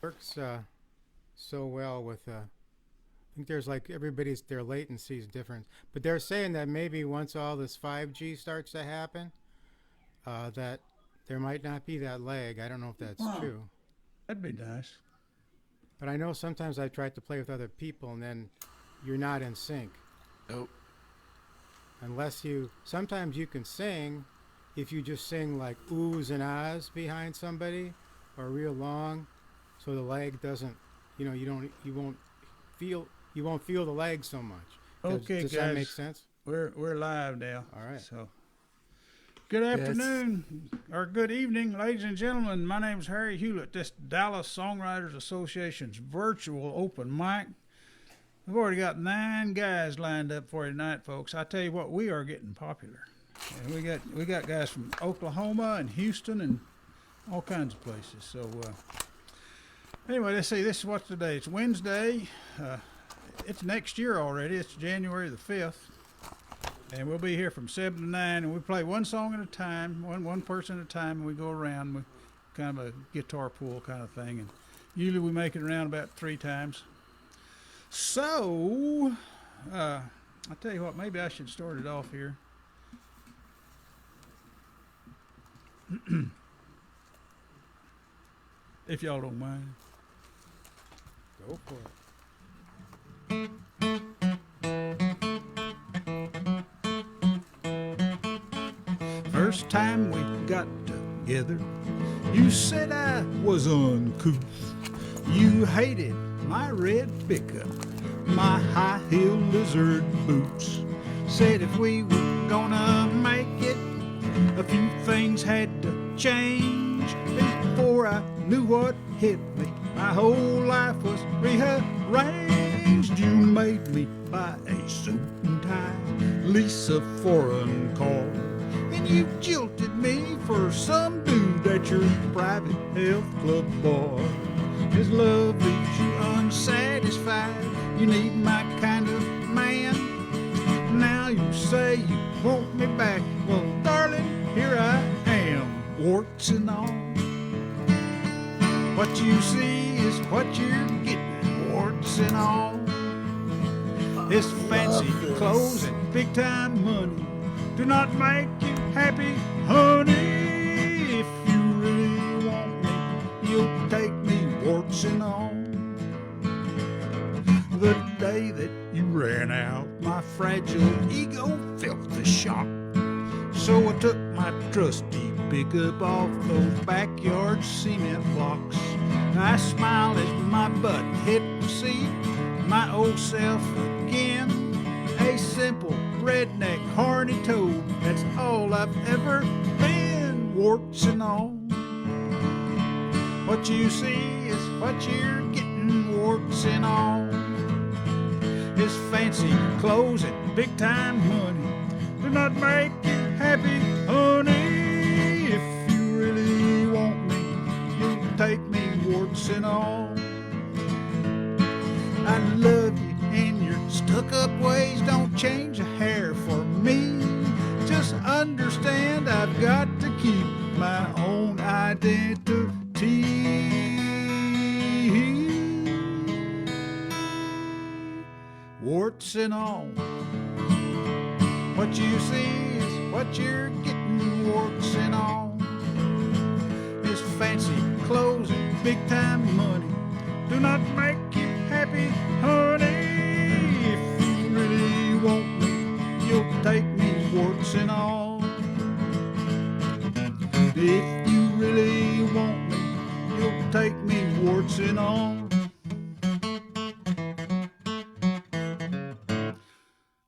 Works so well with. I think there's like everybody's their latency is different, but they're saying that maybe once all this 5G starts to happen, that there might not be that lag. I don't know if that's Wow, true, that'd be nice. but I know sometimes I've tried to play with other people and then you're not in sync Nope. unless you. Sometimes you can sing if you just sing like oohs and ahs behind somebody or real long, so the lag doesn't. You don't. Feel. You won't feel the lag so much. Okay, Does that make guys, sense? we're live now. All right. So, good Yes. afternoon or good evening, ladies and gentlemen. My name is Harry Hewlett. This Dallas Songwriters Association's virtual open mic. We've already got 9 guys lined up for you tonight, folks. I tell you what, we are getting popular. And we got guys from Oklahoma and Houston and all kinds of places. So anyway, let's see. This is what's today. It's Wednesday. It's next year already. It's January the 5th. And we'll be here from 7 to 9. And we play one song at a time, one person at a time. And we go around. We kind of a guitar pool kind of thing. And usually we make it around about 3 times. So, I tell you what, maybe I should start it off here. If y'all don't mind. Go for it. First time we got together, you said I was uncouth. You hated my red pickup, my high-heel lizard boots. Said if we were gonna make it, a few things had to change. Before I knew what hit me, my whole life was rearranged. You made me buy a suit and tie, lease a foreign car, and you jilted me for some dude at your private health club bar. His love leaves you unsatisfied. You need my kind of man. Now you say you want me back. Well, darling, here I am, warts and all. What you see is what you're getting, warts and all. This fancy clothes and big time money do not make you happy, honey. If you really want me, you'll take me, warts and all. The day that you ran out, my fragile ego felt the shock. So I took my trusty pickup off those backyard cement blocks. I smiled as my butt hit the seat, my old self again. A simple redneck horny toad, that's all I've ever been, warts and all. What you see is what you're getting, warts and all. His fancy clothes and big time money do not make you happy, honey. If you really want me, you'll take me, warts and all. I love you and your stuck-up ways don't change a hair for me. Just understand I've got to keep my own identity. Warts and all. What you see is what you're getting, warts and all. His fancy clothes and big time money do not make you happy, honey. If you really want me, you'll take me, warts and all. If you really want me, you'll take me, warts and all.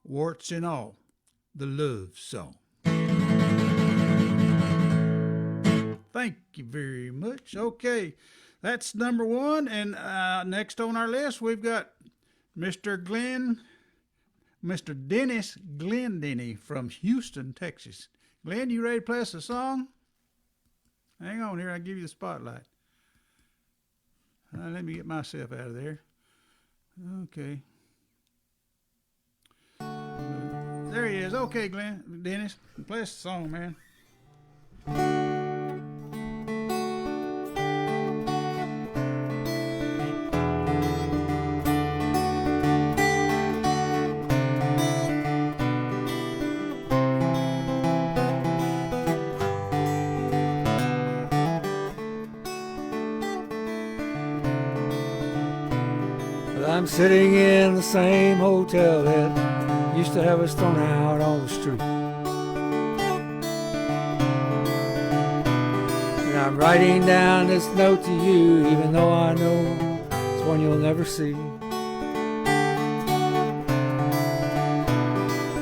Warts and all, the love song. Thank you very much. Okay, that's number 1. And next on our list, we've got Mr. Dennis Glendenny from Houston, Texas. Glenn, you ready to play us a song? Hang on here, I'll give you the spotlight. Let me get myself out of there. Okay. There he is. Okay, Dennis, play us a song, man. Well, I'm sitting in the same hotel that used to have us thrown out on the street. And I'm writing down this note to you, even though I know it's one you'll never see.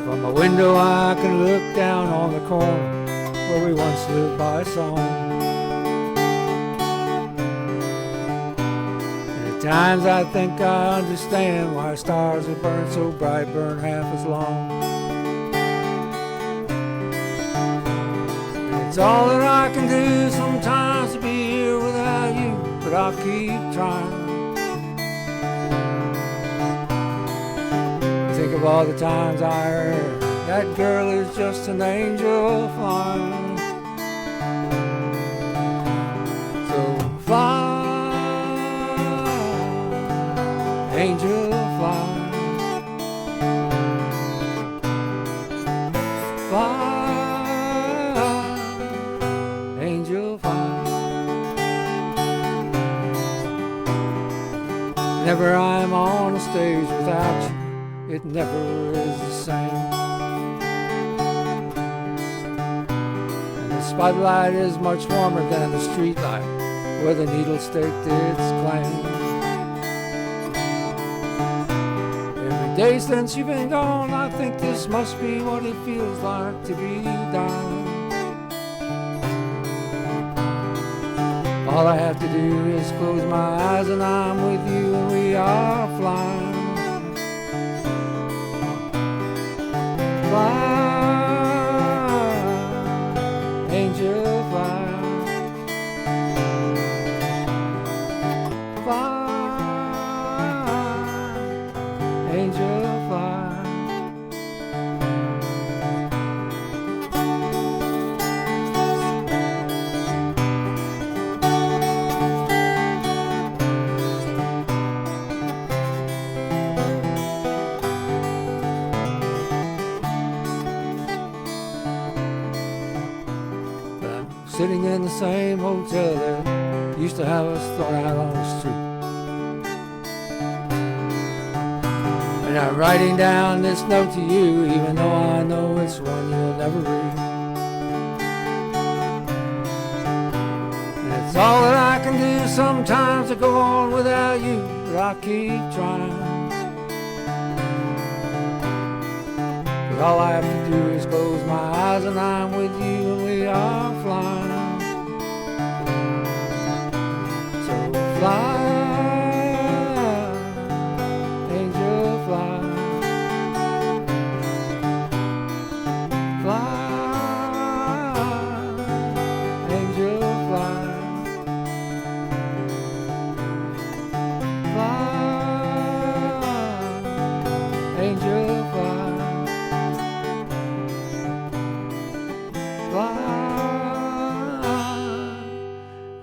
From my window I can look down on the corner where we once lived by a song. And at times I think I understand why stars that burn so bright burn half as long. And it's all that I can do sometimes to be here without you, but I'll keep trying. Think of all the times I heard that girl is just an angel flying. So fly, angel fly, fly, angel fly. Whenever I'm on a stage without you, it never is the same. And the spotlight is much warmer than the streetlight where the needle staked its claim. Every day since you've been gone, I think this must be what it feels like to be down. All I have to do is close my eyes and I'm with you and we are flying. Fly, angel fly, fly, angel fly. Sitting in the same hotel that used to have us thrown out on the street. And I'm writing down this note to you, even though I know it's one you'll never read. And it's all that I can do sometimes to go on without you, but I'll keep trying. But all I have to do is close my eyes and I'm with you and we are flying. Fly, angel fly, fly, angel fly, fly, angel fly, fly,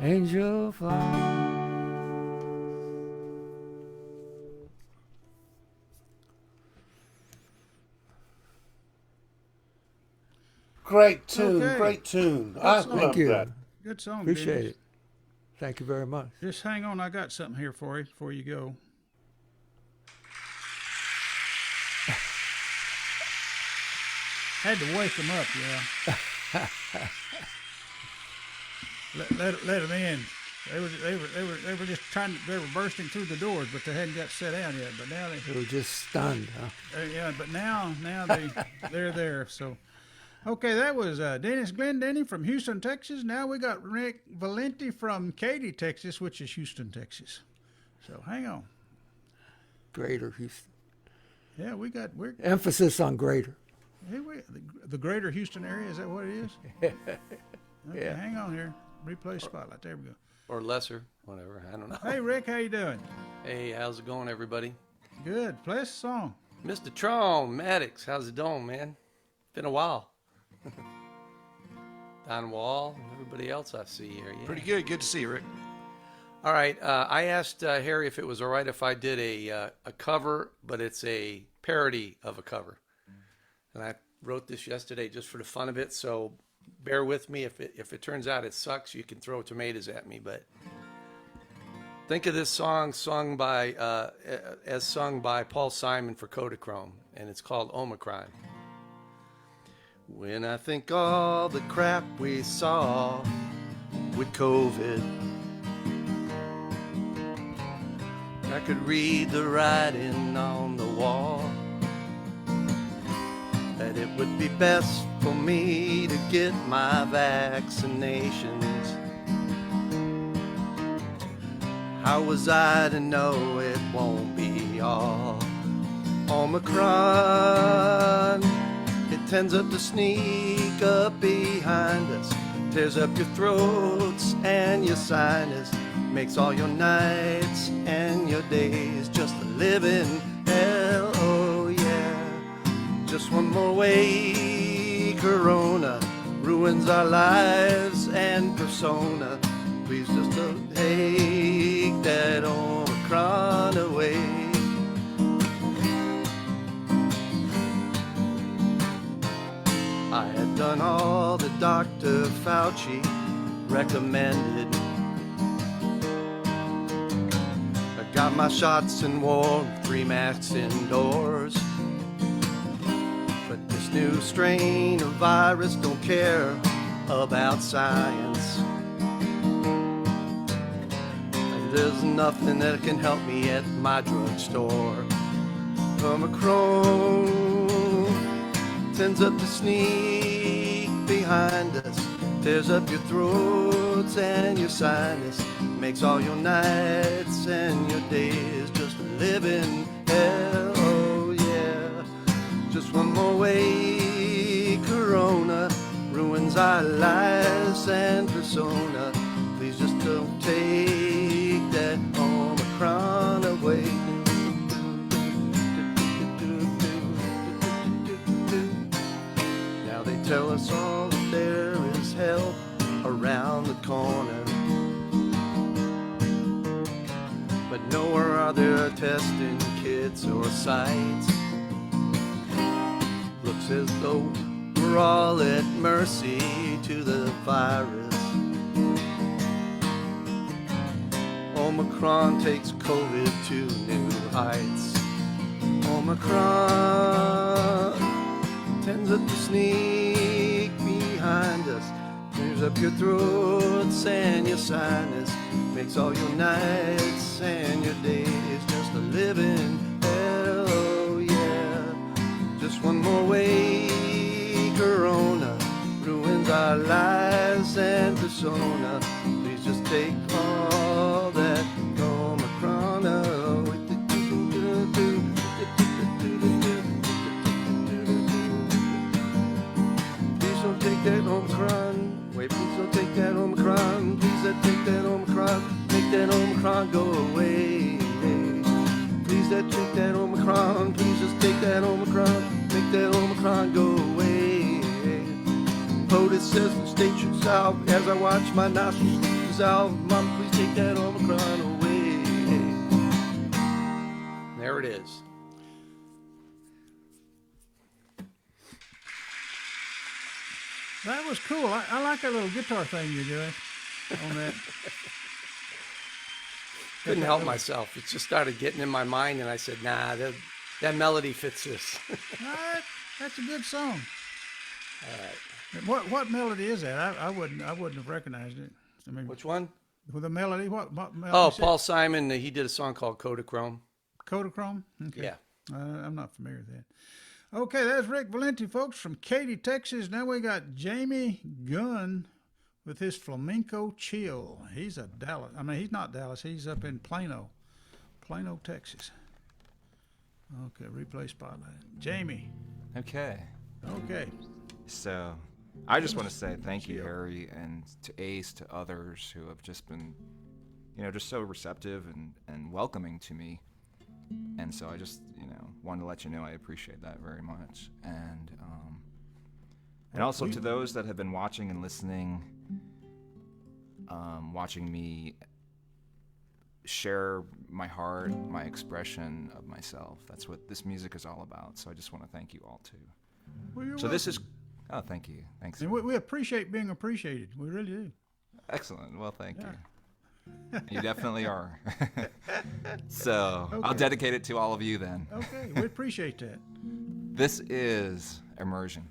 angel fly. Great tune, Okay. great tune. I Thank love you. that. Good song. Appreciate Dennis. it. Thank you very much. Just hang on. I got something here for you before you go. Had to wake them up, yeah. let them in. They were just they were bursting through the doors, but they hadn't got set down yet. But now We were just stunned, huh? yeah. But now they're there. So, okay, that was Dennis Glendenny from Houston, Texas. Now we got Rick Valenti from Katy, Texas, which is Houston, Texas. So hang on. Greater Houston. Yeah, we're Emphasis on greater. hey, the greater Houston area. Is that what it is? Okay, Yeah. hang on here. Replay spotlight. There we go. Or lesser, whatever. I don't know. Hey, Rick, how you doing? Hey, how's it going, everybody? Good. Play us a song. Mr. Tron, Maddox, how's it doing, man? Been a while. Don Wall, everybody else I see here. Yeah. Pretty good. Good to see you, Rick. All right. I asked Harry if it was all right if I did a cover, but it's a parody of a cover. And I wrote this yesterday just for the fun of it, so bear with me. If it turns out it sucks, you can throw tomatoes at me, but Think of this song sung by as sung by Paul Simon for Kodachrome, and it's called Omicron. When I think all the crap we saw with COVID, I could read the writing on the wall that it would be best for me to get my vaccinations. How was I to know it won't be all Omicron? It tends up to sneak up behind us, tears up your throats and your sinus, makes all your nights and your days just a living hell. Oh yeah, just one more way, Corona ruins our lives and persona. Please just take that Omicron away. I had done all that Dr. Fauci recommended. I got my shots and wore 3 masks indoors. But this new strain of virus don't care about science. And there's nothing that can help me at my drugstore. Omicron tends up to sneak behind us, tears up your throats and your sinus, makes all your nights and your days just a living hell. Oh yeah, just one more way, Corona ruins our lives and persona. Please just don't take that Omicron away. Now they tell us all that there is hell around the corner, but nowhere are there testing kits or sites. Looks as though we're all at mercy to the virus. Omicron takes COVID to new heights. Omicron tends up to sneak behind us, tears up your throats and your sinus, makes all your nights and your days just a living hell. Oh yeah, just one more way, Corona ruins our lives and persona. Please just take all that Omicron away. Please don't take that Omicron. Wait, please don't take that Omicron. Please don't take that Omicron. Make that Omicron go away. Please don't take that Omicron. Please just take that Omicron. Make that Omicron go away. POTUS says the state should solve as I watch my nostrils dissolve. Mom, please take that Omicron away. There it is. That was cool. I like that little guitar thing you're doing on that. Couldn't help myself. It just started getting in my mind, and I said, nah, that melody fits this. All right, that's a good song. All right. What melody is that? I wouldn't have recognized it. I mean, Which one? with the melody, what melody? Oh, is it? Paul Simon, he did a song called Kodachrome. Kodachrome? Okay. Yeah. I'm not familiar with that. Okay, that's Rick Valenti, folks, from Katy, Texas. Now we got Jamie Gunn with his Flamenco Chill. He's a Dallas. I mean, he's not Dallas. He's up in Plano, Texas. Okay, replay spotlight. Jamie. Okay. Okay. So I just want to say thank you, Harry, and to Ace, to others who have just been, just so receptive and welcoming to me. And so I just, wanted to let you know I appreciate that very much. And also to those that have been watching and listening, watching me share my heart, my expression of myself. That's what this music is all about. So I just want to thank you all too. Well, you're So this welcome. is, oh, thank you. Thanks. And we appreciate being appreciated. We really do. Excellent. Well, thank you. You definitely are. So I'll Okay. dedicate it to all of you then. Okay, we appreciate that. This is Immersion.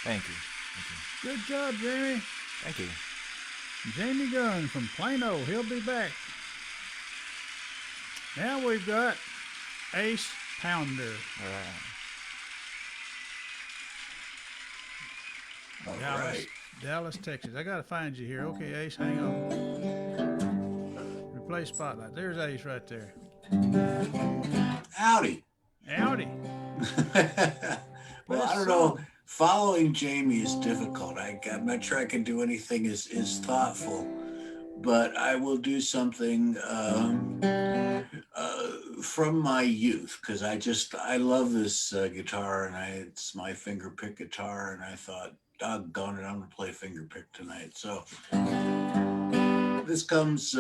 Thank you. Good job, Jamie. Thank you. Jamie Gunn from Plano. He'll be back. Now we've got Ace Pounder. All right. Dallas, Texas. I gotta find you here. Okay, Ace, hang on. Replay spotlight. There's Ace right there. Howdy. Howdy. Well, I don't know. Following Jamie is difficult. I'm not sure I can do anything as thoughtful, but I will do something from my youth, because I love this guitar, and it's my finger pick guitar, and I thought, doggone it, I'm gonna play finger pick tonight. So this comes.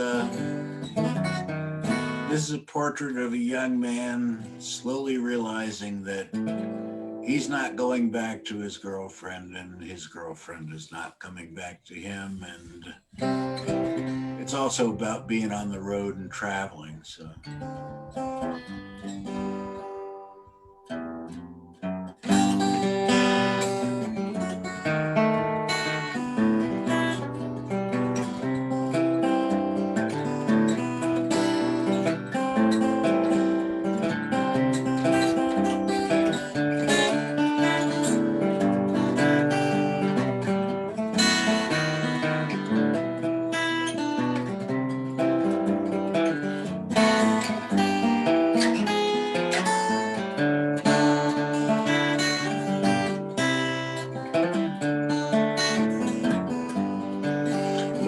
This is a portrait of a young man slowly realizing that he's not going back to his girlfriend, and his girlfriend is not coming back to him, and it's also about being on the road and traveling. So.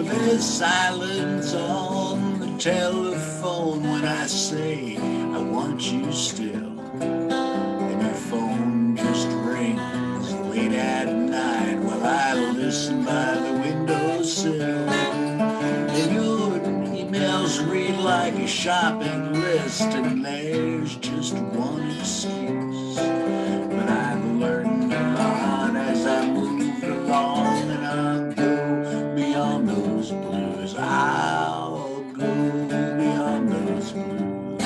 There's silence on the telephone when I say I want you still, and your phone just rings late at night while I listen by the windowsill, and your emails read like a shopping list, and there's just one excuse, but I've learned a lot as I moved along, and I'll go beyond those blues. I'll go beyond those blues.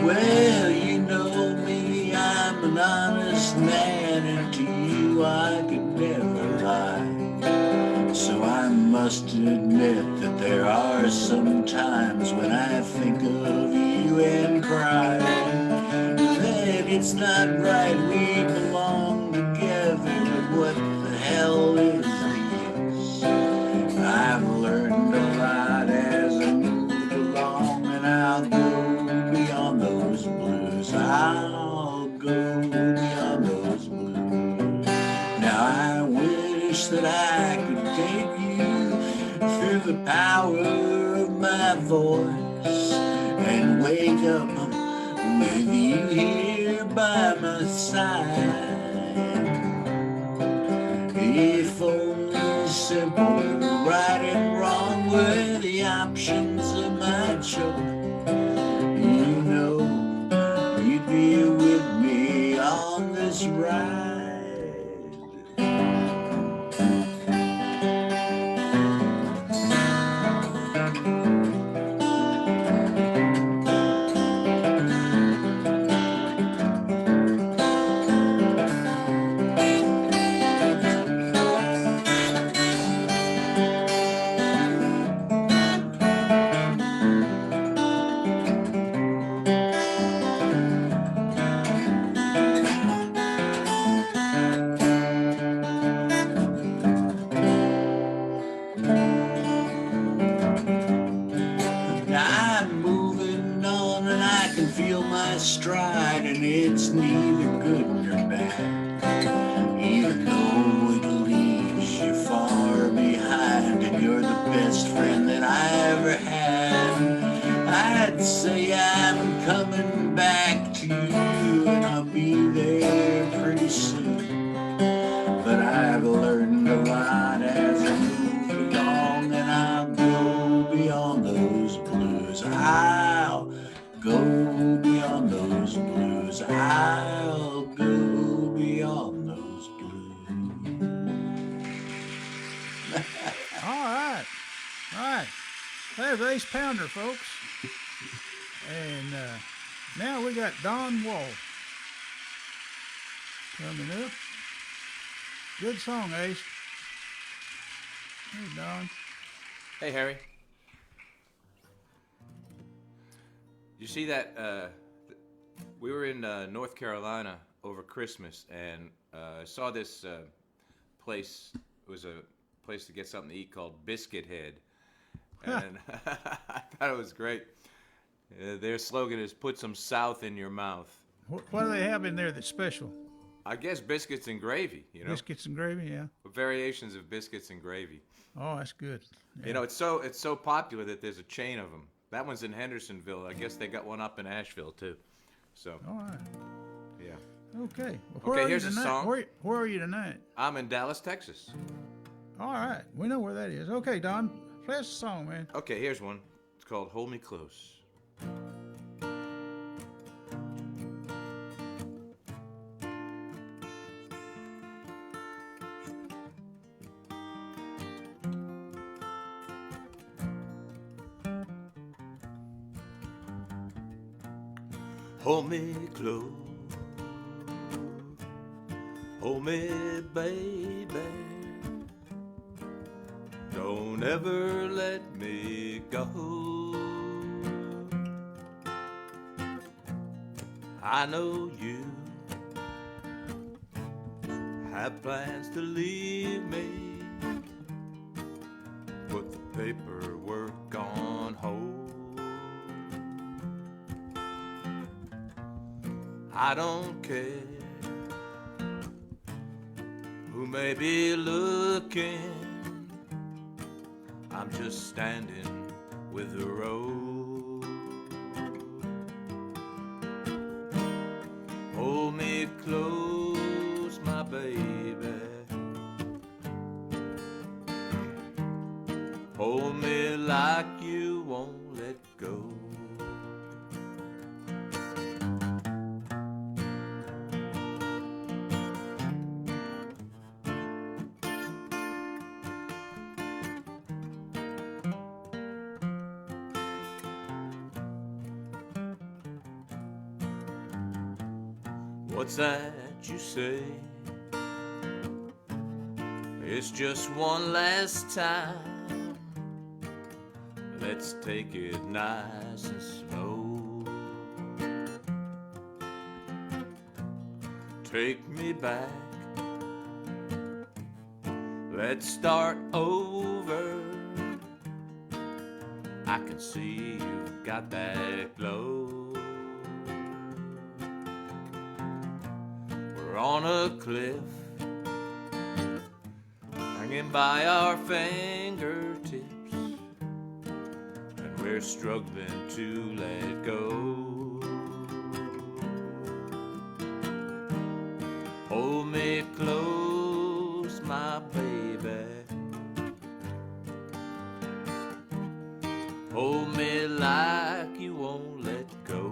Well, you know me, I'm an honest man, and to you I could never lie. So I must admit that there are some times when I think of you and cry. That it's not right, we belong together, but what the hell is the use? I've learned a lot as I moved along, and I'll go beyond those blues. I'll go beyond those blues. Now I wish that I could take you through the power of my voice and wake up with you here by my side. If only simple right and wrong were the options of my choice, you know you'd be with me on this ride. Now I'm moving on and I can feel my stride, and it's neither good nor bad, even though it leaves you far behind, and you're the best friend that I ever had. I'd say I'm coming back to you, and I'll be there pretty soon, but I've learned a lot as I move along, and I'll go beyond those blues. I'll go beyond those blues. I'll go beyond those blues. All right. All right. There's Ace Pounder, folks. And now we got Don Wall coming up. Good song, Ace. Hey, Don. Hey, Harry. You see that? We were in North Carolina over Christmas, and I saw this place. It was a place to get something to eat called Biscuit Head, and I thought it was great. Their slogan is "Put some South in your mouth." What do they have in there that's special? I guess biscuits and gravy. Biscuits and gravy, yeah. Variations of biscuits and gravy. Oh, that's good. You know, it's so popular that there's a chain of them. That one's in Hendersonville. I guess they got one up in Asheville too. So, All right. yeah. Okay. Well, Okay, are here's you a tonight? song. Where are you tonight? I'm in Dallas, Texas. All right. We know where that is. Okay, Don, play us a song, man. Okay, here's one. It's called "Hold Me Close." Hold me close, hold me, baby. Don't ever let me go. I know you have plans to leave me. Put the paperwork on hold. I don't care who may be looking. I'm just standing with the road. Hold me close, my baby. Hold me like you won't let go. What's that you say? It's just one last time. Let's take it nice and slow. Take me back. Let's start over. I can see you've got that glow. We're on a cliff, hanging by our fingertips, and we're struggling to let go. Hold me close, my baby. Hold me like you won't let go.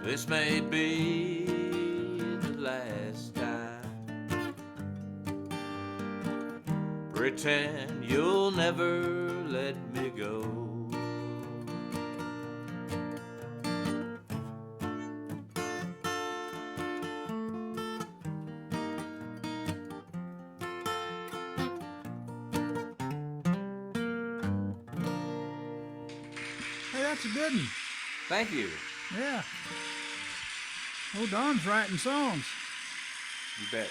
This may be the last time. Pretend you'll never let me go. Hey, that's a good one. Thank you. Yeah. Oh, Don's writing songs. You bet.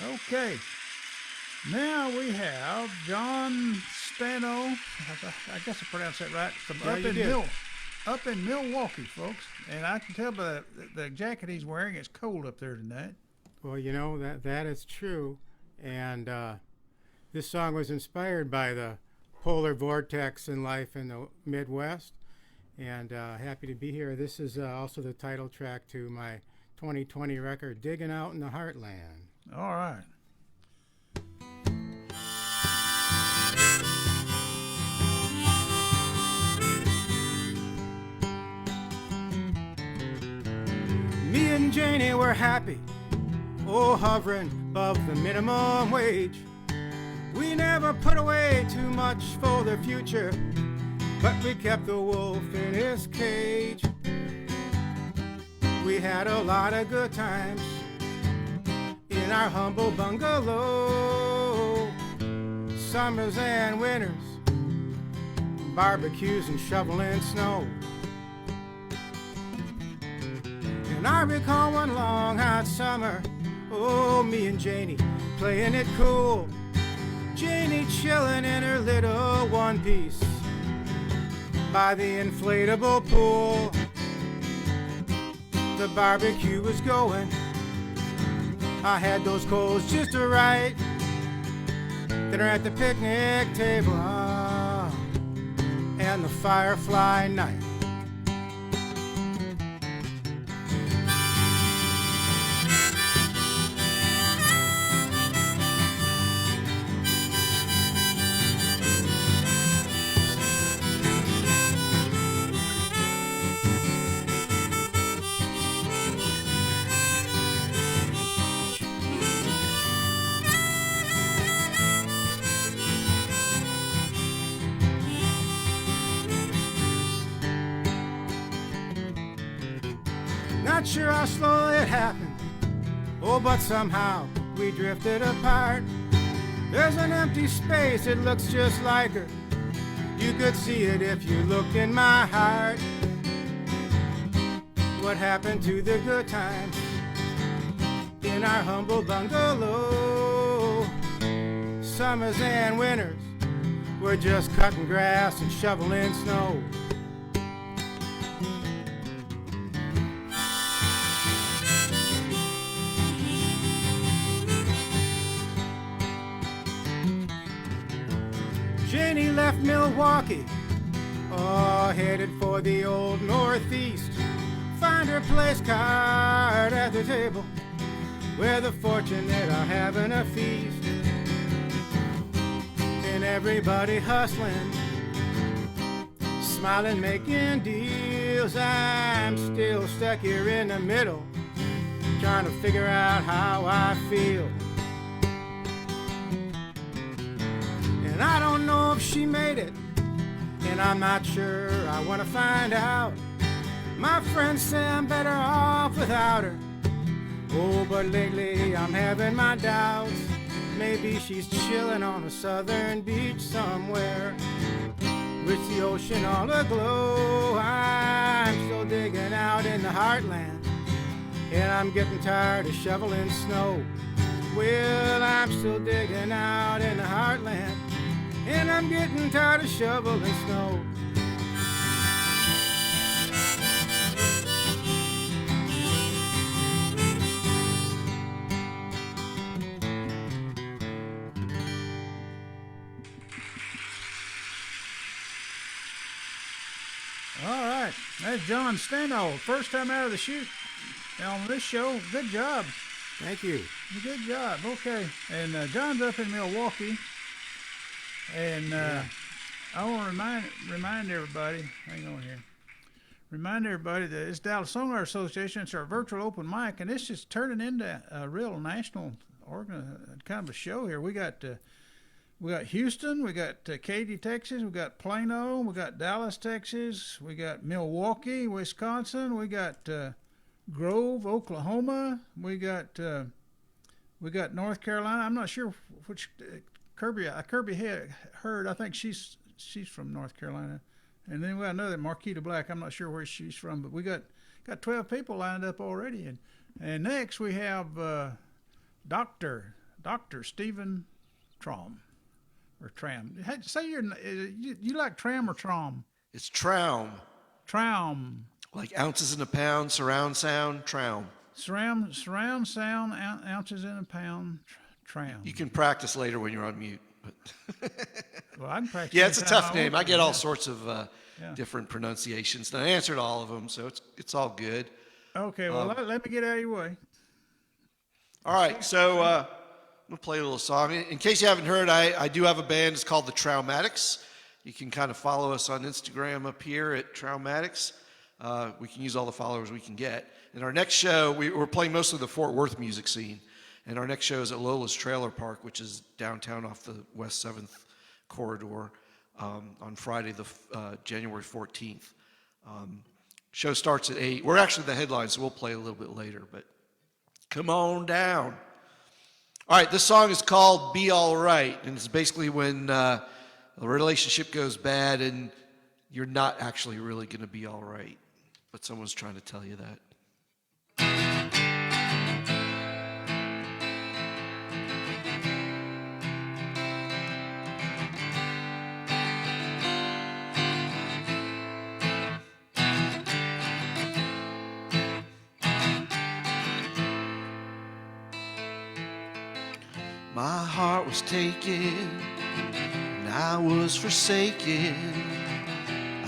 Okay. Now we have John Stano. I guess I pronounced that right. From Yeah, up in Milwaukee, folks. And I can tell by the jacket he's wearing, it's cold up there tonight. Well, you know, that is true. And this song was inspired by the polar vortex in life in the Midwest. And happy to be here. This is also the title track to my 2020 record, Digging Out in the Heartland. All right. Me and Janie were happy, oh, hovering above the minimum wage. We never put away too much for the future, but we kept the wolf in his cage. We had a lot of good times in our humble bungalow. Summers and winters, barbecues and shoveling snow. And I recall one long summer. Oh, me and Janie playing it cool. Janie chilling in her little one piece by the inflatable pool. The barbecue was going. I had those coals just right. Dinner at the picnic table, and the firefly night. Not sure how slowly it happened, oh, but somehow we drifted apart. There's an empty space, it looks just like her. You could see it if you looked in my heart. What happened to the good times in our humble bungalow? Summers and winters, we're just cutting grass and shoveling snow. Janie left Milwaukee, oh, headed for the old Northeast. Find her place card at the table where the fortunate are having a feast. And everybody hustling, smiling, making deals. I'm still stuck here in the middle, trying to figure out how I feel. And I don't know if she made it, and I'm not sure, I want to find out. My friends say I'm better off without her. Oh, but lately I'm having my doubts. Maybe she's chilling on a southern beach somewhere with the ocean all aglow. I'm still digging out in the heartland, and I'm getting tired of shoveling snow. Well, I'm still digging out in the heartland, and I'm getting tired of shoveling snow. All right, that's John Steno. First time out of the chute on this show. Good job. Thank you. Good job. Okay, and John's up in Milwaukee, and I want to remind everybody. Hang on here. Remind everybody that it's Dallas Songwriter Association. It's our virtual open mic, and this is turning into a real national kind of a show here. We got Houston, we got Katy, Texas, we got Plano, we got Dallas, Texas, we got Milwaukee, Wisconsin, we got Grove, Oklahoma, we got North Carolina. I'm not sure which Kirby heard. I think she's from North Carolina, and then we got another Marquita Black. I'm not sure where she's from, but we got 12 people lined up already, and next we have Dr. Stephen Traum. Or Tram. Hey, say you like Tram or Traum? It's Traum. Traum. Like ounces in a pound, surround sound, Traum. Surround sound, ounces in a pound, Tram. You can practice later when you're on mute. But Well, I can practice. yeah, it's a anytime tough I name. want I get to, all yeah. sorts of different pronunciations, and I answered all of them, so it's all good. Okay, well, let me get out of your way. All right, so I'm going to play a little song. In case you haven't heard, I do have a band. It's called The Traumatics. You can kind of follow us on Instagram up here at Traumatics. We can use all the followers we can get. And our next show, we're playing mostly the Fort Worth music scene. And our next show is at Lola's Trailer Park, which is downtown off the West 7th corridor on Friday, January 14th. Show starts at 8. We're actually the headline, so we'll play a little bit later. But come on down. All right, this song is called Be All Right, and it's basically when a relationship goes bad and you're not actually really going to be all right, but someone's trying to tell you that. My heart was taken, and I was forsaken.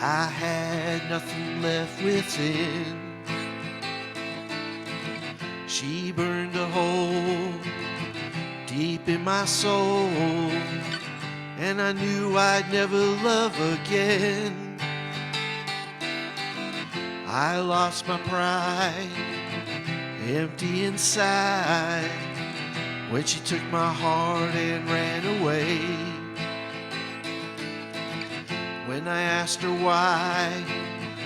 I had nothing left within. She burned a hole deep in my soul, and I knew I'd never love again. I lost my pride, empty inside, when she took my heart and ran away. When I asked her why,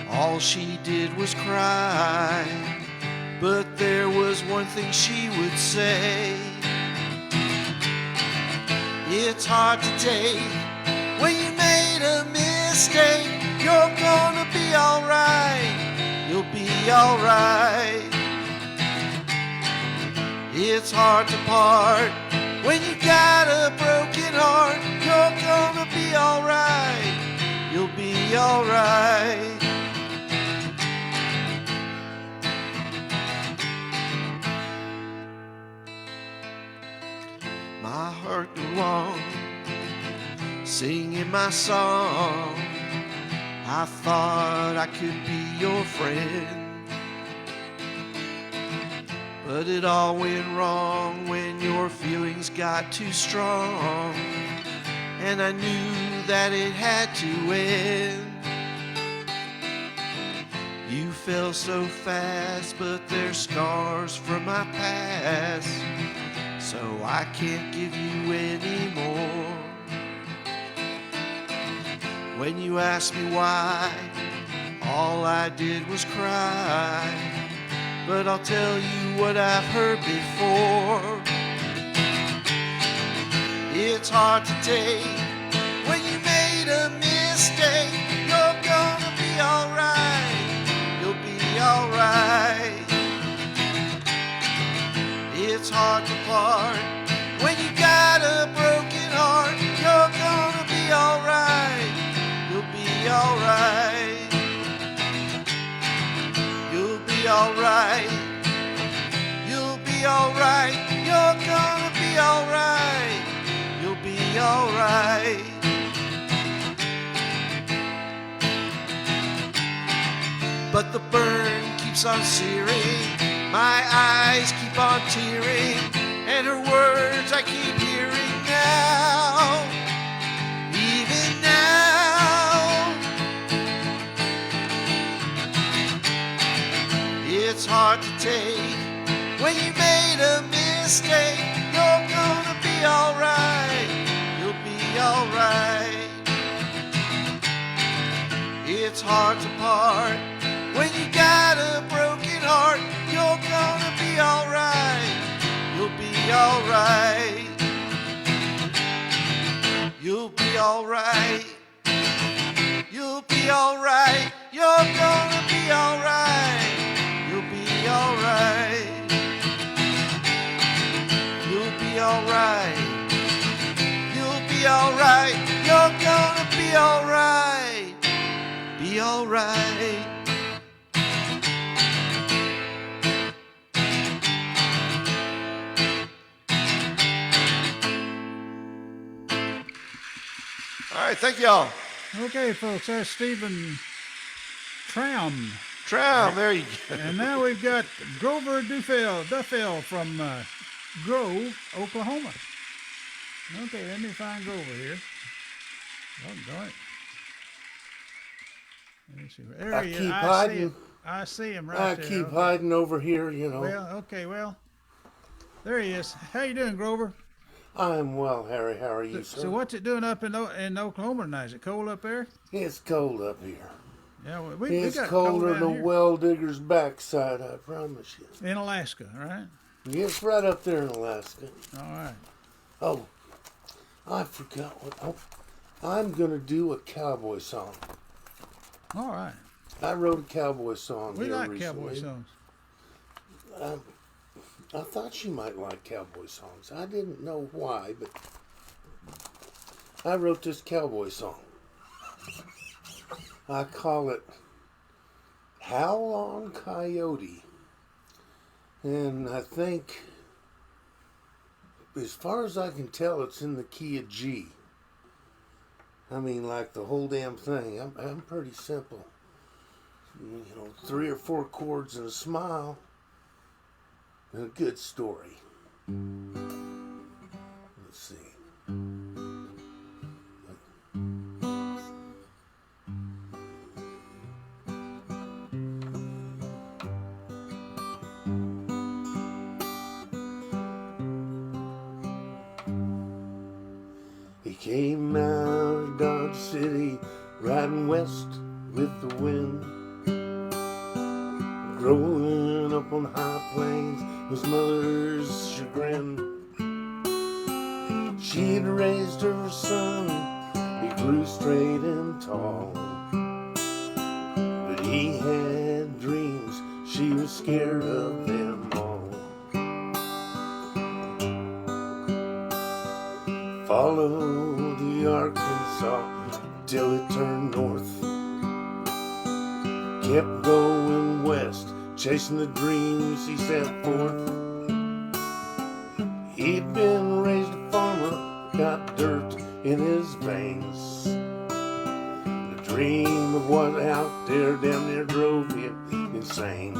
all she did was cry. But there was one thing she would say: it's hard to take when you made a mistake. You're gonna be alright, you'll be alright. It's hard to part when you got a broken heart. You're gonna be alright, you'll be alright. My heart belonged singing my song. I thought I could be your friend, but it all went wrong when your feelings got too strong, and I knew that it had to end. You fell so fast, but they're scars from my past, so I can't give you any more. When you asked me why, all I did was cry. But I'll tell you what I've heard before: it's hard to take when you made a mistake. You're gonna be alright, you'll be alright. It's hard to part when you got a broken heart. You're gonna be alright, you'll be alright. You'll be alright, you'll be alright. You're gonna be alright, you'll be alright. But the burn keeps on searing, my eyes keep on tearing, and her words I keep hearing now, even now. It's hard to take when you made a mistake. You're gonna be alright, you'll be alright. It's hard to part when you got a broken heart. You're gonna be alright, you'll be alright. You'll be alright, you'll be alright. You're gonna be alright, you'll be alright. You'll be alright, you'll be alright. You're gonna be alright, be alright. All right, thank y'all. Okay, folks, that's Stephen Traum. Traum, there you go. And now we've got Grover Duffel from Grove, Oklahoma. Okay, let me find Grover here. Oh, darn it. Let me see. There I he is. keep hiding. I see him right I there. keep Okay. hiding over here, you know. Well, there he is. How you doing, Grover? I'm well, Harry. How are you, sir? So what's it doing up in Oklahoma tonight? Is it cold up there? It's cold up here. Yeah, well, we It's got cold colder down than a here. well digger's backside, I promise you. In Alaska, right? It's right up there in Alaska. All right. Oh, I forgot what. Oh, I'm going to do a cowboy song. All right. I wrote a cowboy song We here like recently. cowboy songs. I thought you might like cowboy songs. I didn't know why, but I wrote this cowboy song. I call it Howl on Coyote. And I think as far as I can tell, it's in the key of G. I mean, like the whole damn thing. I'm pretty simple. 3 or 4 chords and a smile. And a good story. Let's see. He came out of Dodge City, riding west with the wind. Growing up on high plains, his mother's chagrin. She'd raised her son, he grew straight and tall. But he had dreams, she was scared of them all. Followed the Arkansas till it turned north. Kept going west, chasing the dreams he set forth. He'd been raised a farmer, got dirt in his veins. The dream of what out there down there drove him insane.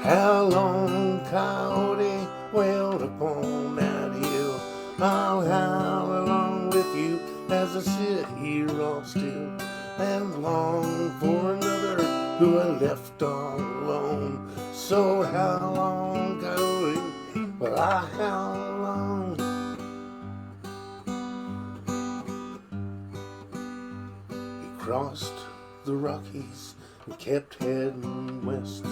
How long, Coyote, wailed upon that hill. I'll howl along with you as I sit here all still and long for another who I left all alone. So how long, Coyote, will I howl along? He crossed the Rockies and kept heading west.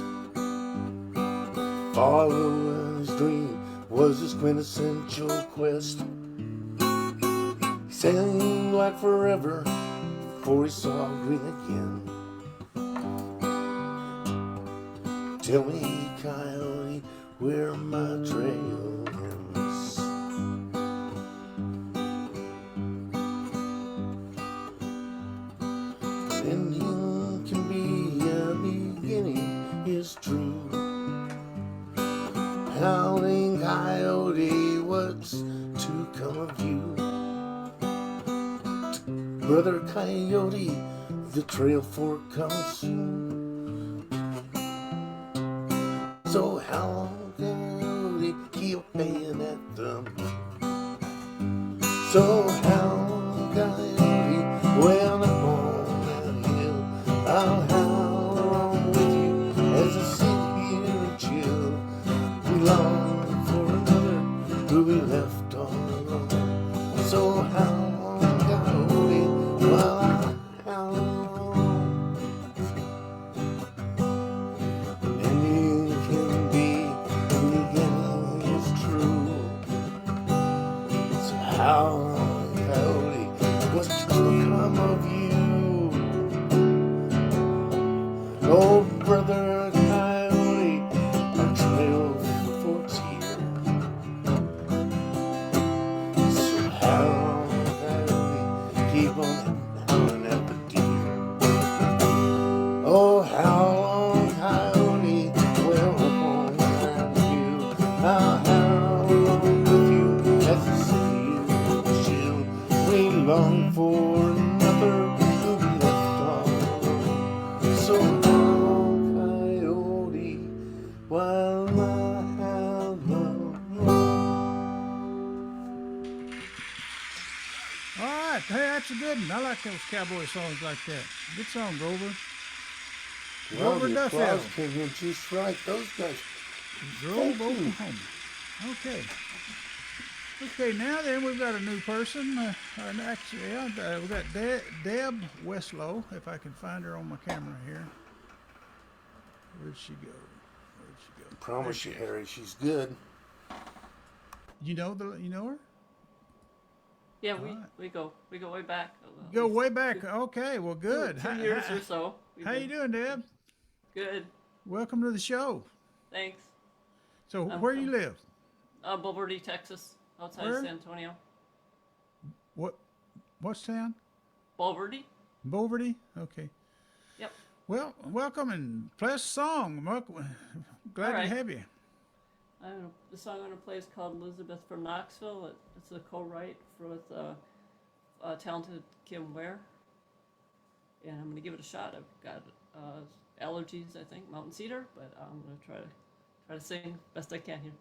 Following his dream was his quintessential quest. He seemed like forever before he saw green again. Tell me, Coyote, where my trail ends. An ending can be a beginning, is true. Howling Coyote, what's to come of you? Brother Coyote, the trail fork comes soon. So how long, Coyote, keep paying at them? So how long, Coyote, well I'm on that hill. I'll howl along with you as I sit here and chill. We long for another who we left all alone. So how long, Coyote, while I howl along? Ending can be, the beginning is true. So how long, Coyote, what's to come of you? Oh, brother Coyote, our trail forks here. So how long, Coyote, keep on howling at the deer? Oh, how long, Coyote, well upon that hill. I'll howl along with you as the city will chill. We long for another who we left all alone. So long, Coyote, while I howl along. All right, hey, that's a good one. I like those cowboy songs like that. Good song, Grover. Well, Grover the Duffield applause came in just right. Those guys. drove Oklahoma. Okay. Okay, now then we've got a new person. We've got Deb Westlow, if I can find her on my camera here. Where'd she go? Promise you, Harry, she's good. You know her? Yeah, All right. we go way back. Go way back. Okay, well, good. Two years or so. We've How you been- doing, Deb? Good. Welcome to the show. Thanks. So, I'm where you from- live? Bulverde, Texas, outside Where? of San Antonio. What's town? Bulverde? Bulverde? Okay. Yep. Well, welcome and play us a song. Glad All right. to have you. I don't know. The song I'm gonna play is called Elizabeth from Knoxville. It's a co-write with talented Kim Ware, and I'm gonna give it a shot. I've got allergies, I think, mountain cedar, but I'm gonna try to sing best I can here.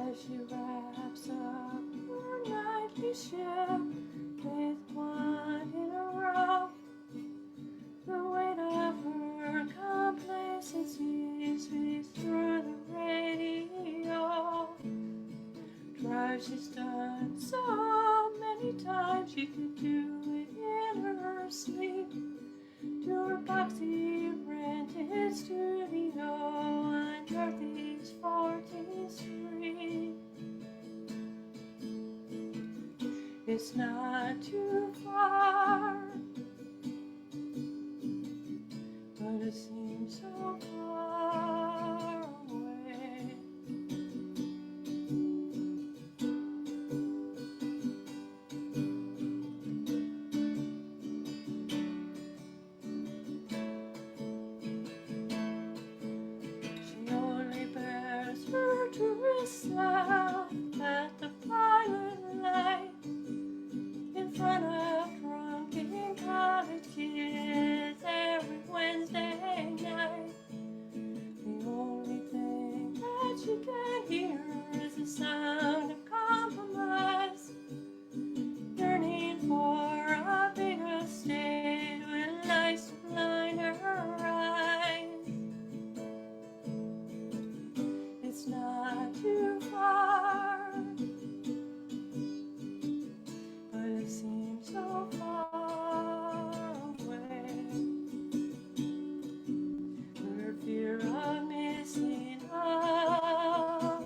As she wraps up her nightly shift with one in a row, the weight of her complacency sweeps through the radio. Drive she's done so many times she could do it in her sleep. To her boxy rented studio on Northeast 14th Street. It's not too far, but it seems so far away. She only bears her to herself at the pilot light in front of drunken college kids every Wednesday night. The only thing that she can hear is the sound of compromise, yearning for a bigger state with lights to blind her eyes. It's not too far, but it seems so far away. Her fear of missing out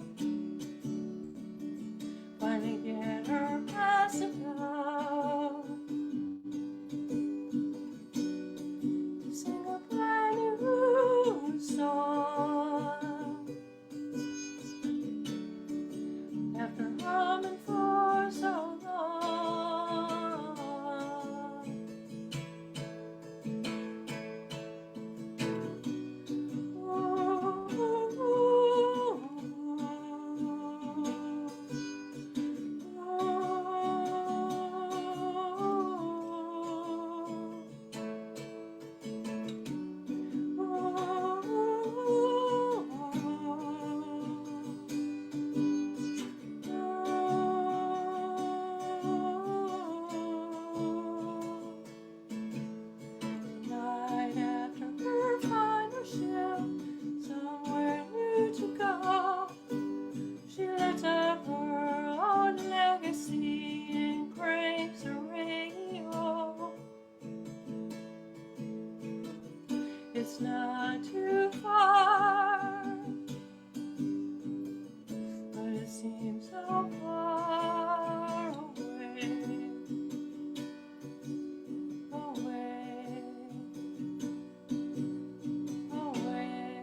finally get her past about to sing a brand new song after humming for so long. Night after her final shift, somewhere new to go, she lets up her own legacy and cranks her radio. It's not too far, but it seems so far away. Away, away.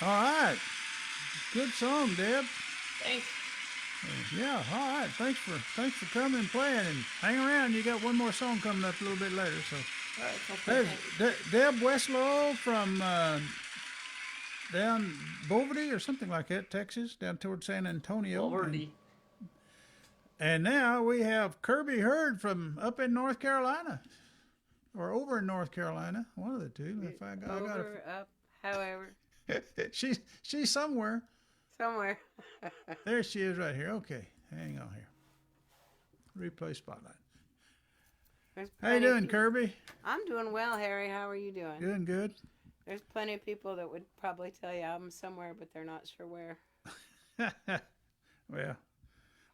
All right. Good song, Deb. Thanks. Yeah, all right. Thanks for coming and playing, and hang around. You got one more song coming up a little bit later. So All right, so play there's Deb Westlow from down Bovedy or something like that, Texas, down toward San Antonio. Already. And now we have Kirby Hurd from up in North Carolina, or over in North Carolina, one of the two. If I got Over, up, however, she's somewhere. somewhere. There she is right here. Okay, hang on here. Replay spotlight. There's How you plenty of doing, people- Kirby? I'm doing well, Harry. How are you doing? Doing good. There's plenty of people that would probably tell you I'm somewhere, but they're not sure where.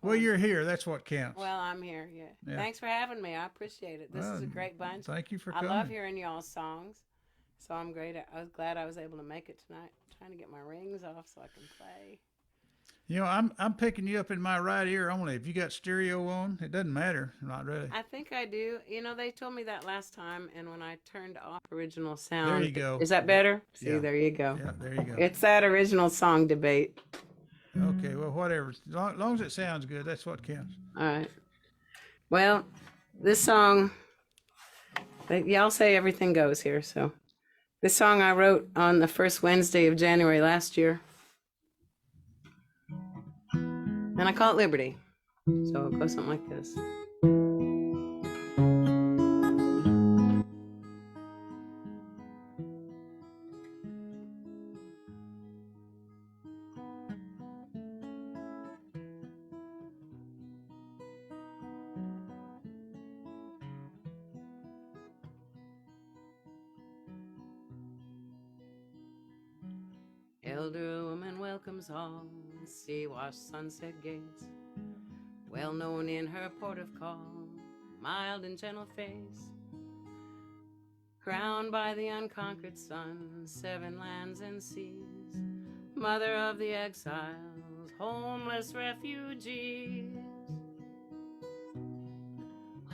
Well, you're here. That's what counts. Well, I'm here. Yeah. Yeah. Thanks for having me. I appreciate it. This is a great bunch. Thank you for I coming. love hearing y'all's songs. So I'm great. I was glad I was able to make it tonight. I'm trying to get my rings off so I can play. You know, I'm picking you up in my right ear only. If you got stereo on, it doesn't matter. Not really. I think I do. You know, they told me that last time, and when I turned off original sound. There you go. Is that better? See, Yeah. there you go. Yeah, there you go. It's that original song debate. Okay, well, whatever. As long as it sounds good, that's what counts. All right. Well, this song Y'all say everything goes here. So this song I wrote on the first Wednesday of January last year. And I call it Liberty. So it goes something like this. Elder woman welcomes all, sea-washed sunset gates, well known in her port of call, mild and gentle face, crowned by the unconquered sun, 7 lands and seas, mother of the exiles, homeless refugees.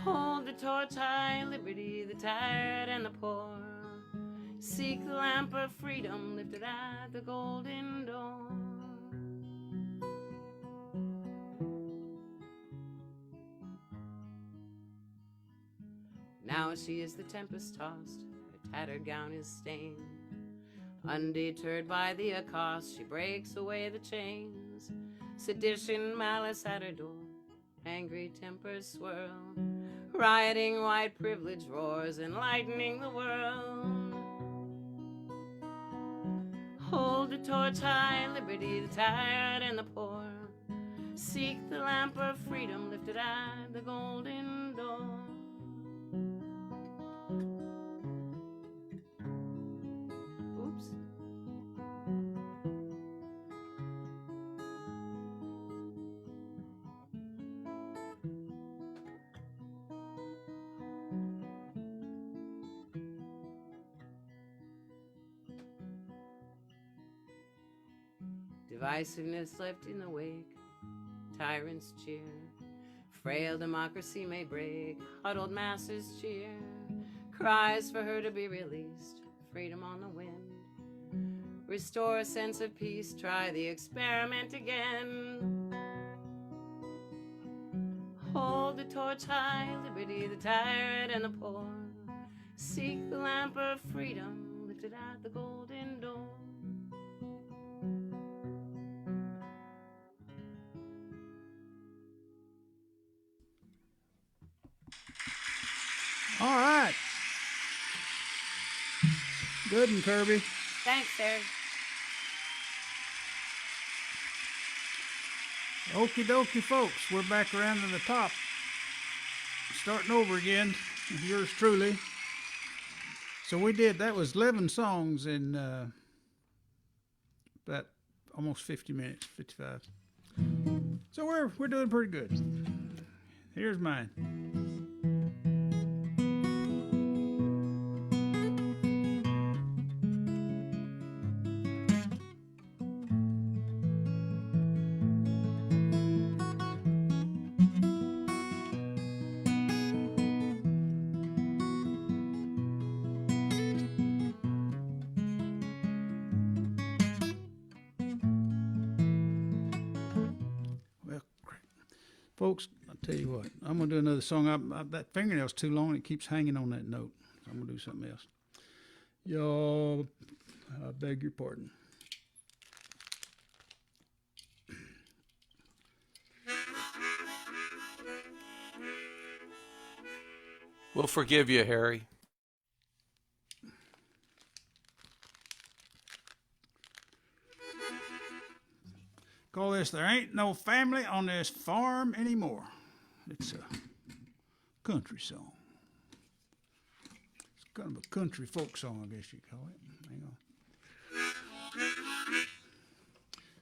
Hold the torch high, liberty, the tired and the poor. Seek the lamp of freedom lifted at the golden door. Now she is the tempest tossed, her tattered gown is stained. Undeterred by the accost, she breaks away the chains. Sedition, malice at her door, angry tempers swirl. Rioting white privilege roars, enlightening the world. Hold the torch high, liberty, the tired and the poor. Seek the lamp of freedom lifted at the golden door. Oops. Divisiveness left in the wake, tyrants cheer. Frail democracy may break, huddled masses cheer. Cries for her to be released, freedom on the wind. Restore a sense of peace, try the experiment again. Hold the torch high, liberty, the tired and the poor. Seek the lamp of freedom lifted at the golden door. All right. Good and Kirby. Thanks, Eric. Okie dokie, folks. We're back around to the top. Starting over again. Yours truly. So we did, that was 11 songs in about almost 50 minutes, 55. So we're doing pretty good. Here's mine. Folks, I'll tell you what, I'm going to do another song. That fingernail's too long. It keeps hanging on that note. So I'm going to do something else. Y'all, I beg your pardon. We'll forgive you, Harry. Call this There Ain't No Family on This Farm Anymore. It's a country song. It's kind of a country folk song, I guess you'd call it.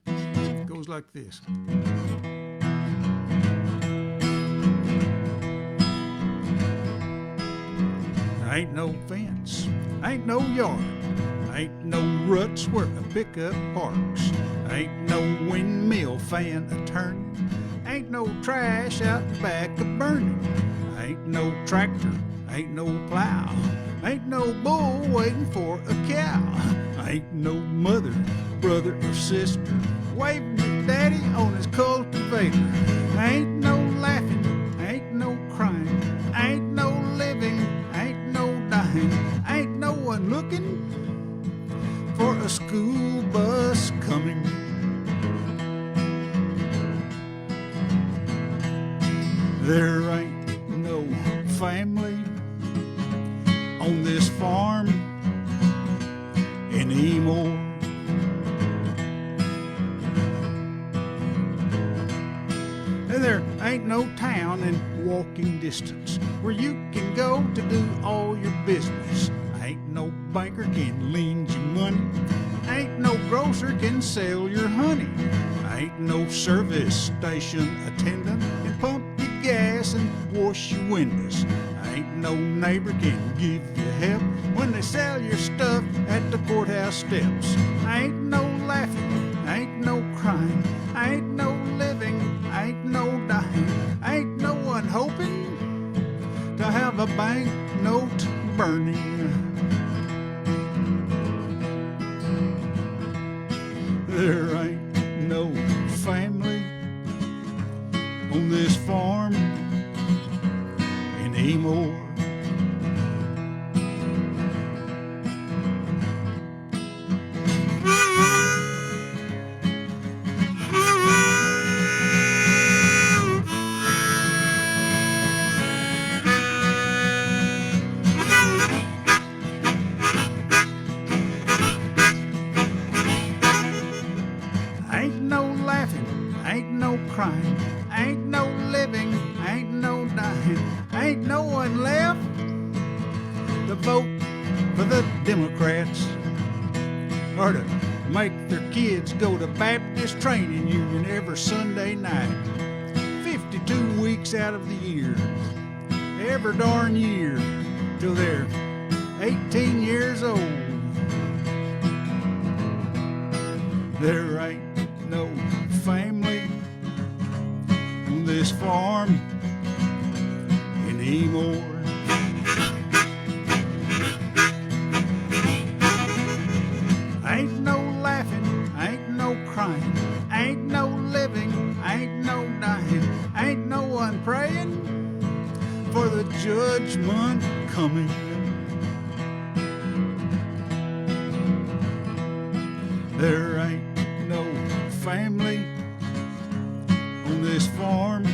Hang on. It goes like this. Ain't no fence, ain't no yard, ain't no ruts where a pickup parks, ain't no windmill fan a-turning, ain't no trash out back a-burning, ain't no tractor, ain't no plow, ain't no bull waiting for a cow, ain't no mother, brother, or sister waving at daddy on his cultivator, ain't no laughing, ain't no crying, ain't no living, ain't no dying. Ain't no one looking for a school bus coming. There ain't no family on this farm anymore. And there ain't no town in walking distance where you can go to do all your business. Ain't no banker can lend you money. Ain't no grocer can sell your honey. Ain't no service station attendant can pump your gas and wash your windows. Ain't no neighbor can give you help when they sell your stuff at the courthouse steps. Ain't no laughing, ain't no crying, ain't no living, ain't no dying, ain't no one hoping to have a banknote burning. There ain't no family on this farm anymore. Ain't no laughing, ain't no crying, ain't no living, ain't no dying, ain't no one left to vote for the Democrats or to make their kids go to Baptist Training Union every Sunday night. 52 weeks out of the year, every darn year, till they're 18 years old. There ain't no family on this farm anymore. Ain't no laughing, ain't no crying, ain't no living, ain't no dying, ain't no one praying for the judgment coming. There ain't no family on this farm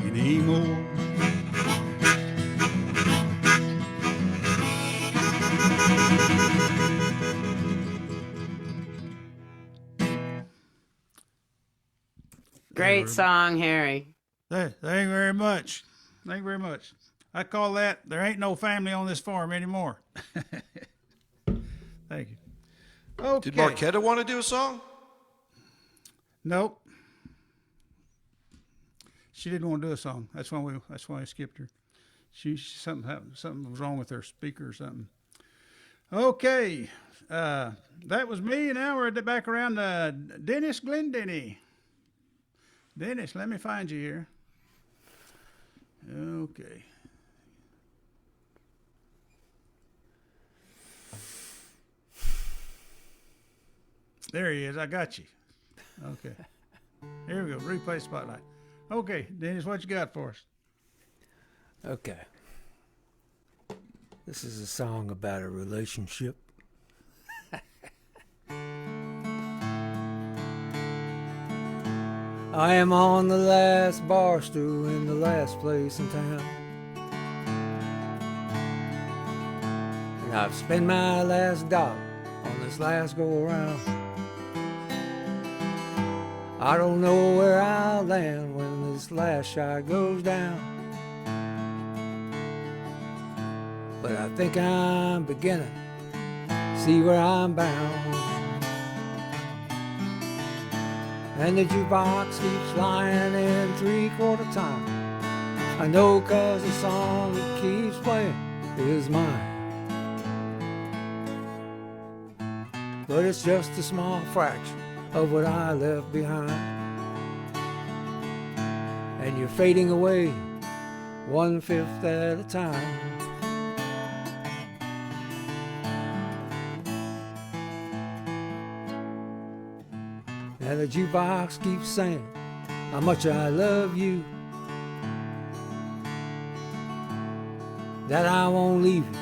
anymore. Great song, Harry. Thank you very much. Thank you very much. I call that There Ain't No Family on This Farm Anymore. Thank you. Okay. Did Marquetta want to do a song? Nope. She didn't want to do a song. That's why I skipped her. Something happened. Something was wrong with her speaker or something. Okay. That was me. Now we're back around Dennis Glendenny. Dennis, let me find you here. Okay. There he is. I got you. Okay. Here we go. Replay spotlight. Okay, Dennis, what you got for us? Okay. This is a song about a relationship. I am on the last bar stool in the last place in town. And I've spent my last dollar on this last go around. I don't know where I'll land when this last shot goes down. But I think I'm beginning to see where I'm bound. And the jukebox keeps lying in 3/4 time. I know 'cause the song that keeps playing is mine. But it's just a small fraction of what I left behind. And you're fading away 1/5 at a time. And the jukebox keeps saying how much I love you. that I won't leave you,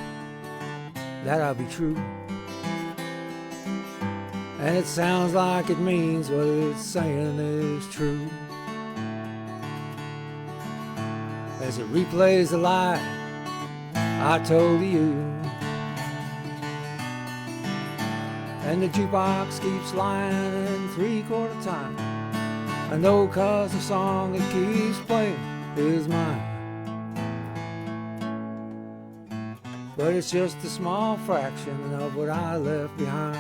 that I'll be true. And it sounds like it means what it's saying is true. As it replays the lie I told you, and the jukebox keeps lying in 3/4 time. I know 'cause the song it keeps playing is mine. But it's just a small fraction of what I left behind.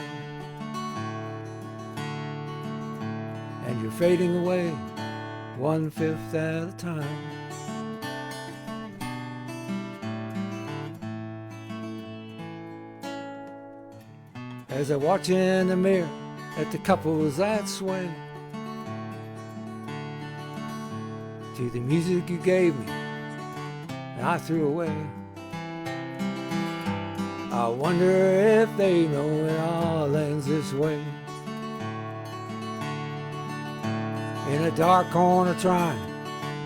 And you're fading away 1/5 at a time. As I watch in the mirror at the couples that sway to the music you gave me and I threw away, I wonder if they know it all ends this way. In a dark corner trying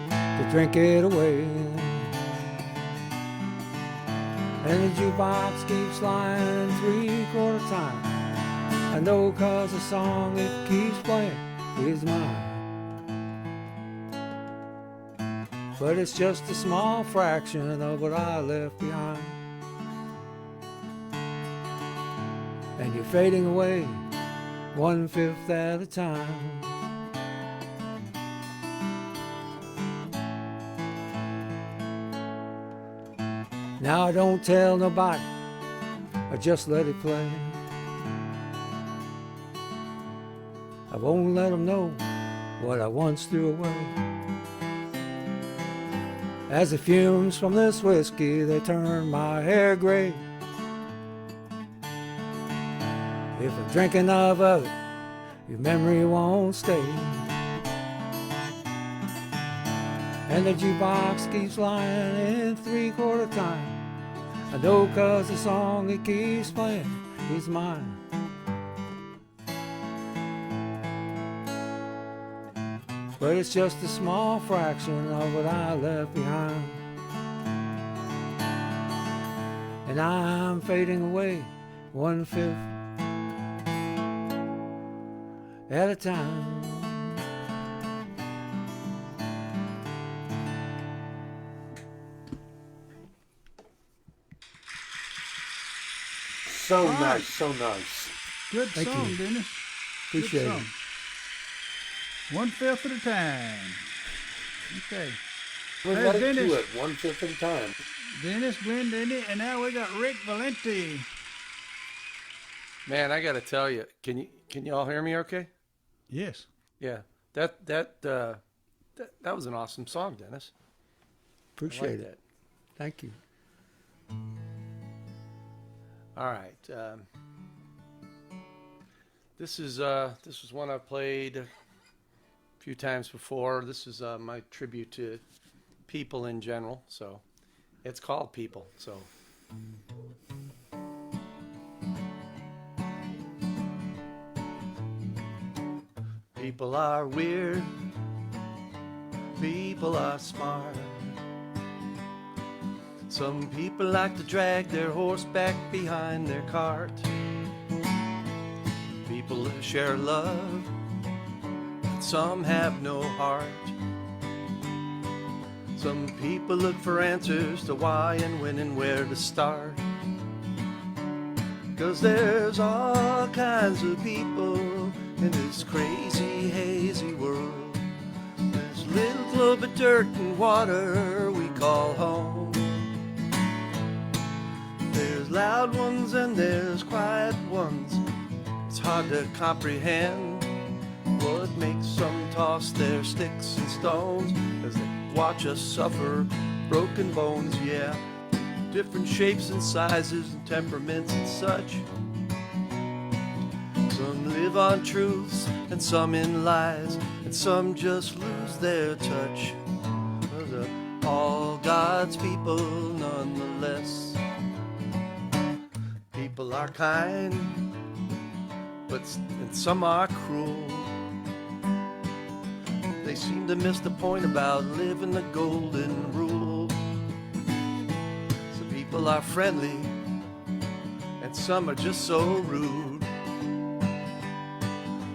to drink it away, and the jukebox keeps lying 3/4 time. I know 'cause the song it keeps playing is mine. But it's just a small fraction of what I left behind. And you're fading away 1/5 at a time. Now I don't tell nobody, I just let it play. I won't let them know what I once threw away. As the fumes from this whiskey, they turn my hair gray. If I'm drinking enough of it, your memory won't stay. And the jukebox keeps lying in 3/4 time. I know 'cause the song it keeps playing is mine. But it's just a small fraction of what I left behind. And I'm fading away 1/5 at a time. So nice, so nice. Good Thank song, you. Dennis. Appreciate Good it. song. 1/5 at a time. Okay. We're Hey, right Dennis. to it, 1/5 at a time. Dennis, Glenn, Denny, and now we got Rick Valenti. Man, I got to tell you, can you all hear me okay? Yes. Yeah. That was an awesome song, Dennis. I Appreciate like it. Thank you. All right. This is one I've played a few times before. This is my tribute to people in general. So it's called People. So. People are weird. People are smart. Some people like to drag their horse back behind their cart. People who share love, but some have no heart. Some people look for answers to why and when and where to start. 'Cause there's all kinds of people in this crazy, hazy world. This little globe of dirt and water we call home. There's loud ones and there's quiet ones. It's hard to comprehend what makes some toss their sticks and stones as they watch us suffer broken bones. Yeah, different shapes and sizes and temperaments and such. Some live on truths and some in lies, and some just lose their touch. But they're all God's people nonetheless. People are kind, and some are cruel. They seem to miss the point about living the golden rule. Some people are friendly, and some are just so rude.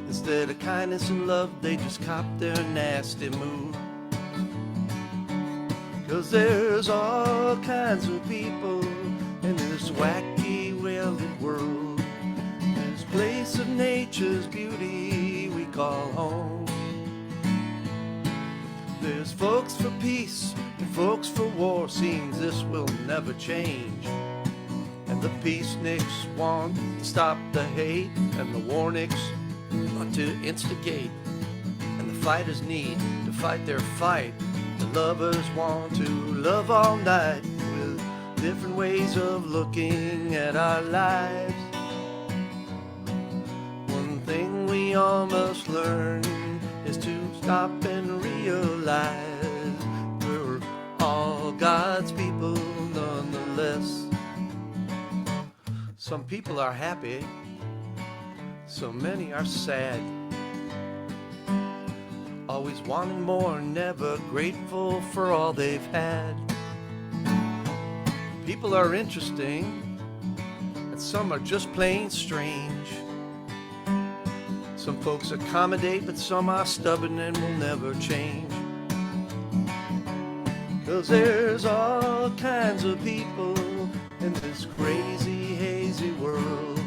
Instead of kindness and love, they just cop their nasty mood. 'Cause there's all kinds of people in this wacky, welded world. This place of nature's beauty we call home. There's folks for peace and folks for war. Seems this will never change. And the peaceniks want to stop the hate, and the warnicks want to instigate. And the fighters need to fight their fight. The lovers want to love all night, with different ways of looking at our lives. One thing we all must learn is to stop and realize we're all God's people nonetheless. Some people are happy, so many are sad. Always wanting more, never grateful for all they've had. People are interesting, and some are just plain strange. Some folks accommodate, but some are stubborn and will never change. 'Cause there's all kinds of people in this crazy, hazy world.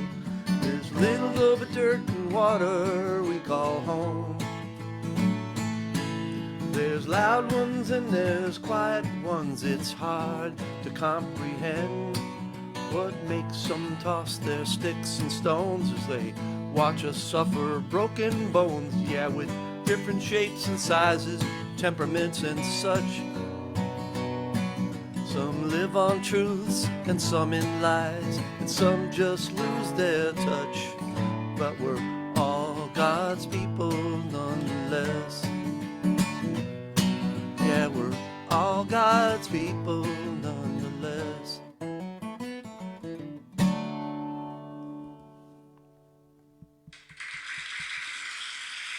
There's little of a dirt and water we call home. There's loud ones and there's quiet ones. It's hard to comprehend what makes them toss their sticks and stones as they watch us suffer broken bones. Yeah, with different shapes and sizes, temperaments and such. Some live on truths and some in lies, and some just lose their touch. But we're all God's people nonetheless. Yeah, we're all God's people nonetheless.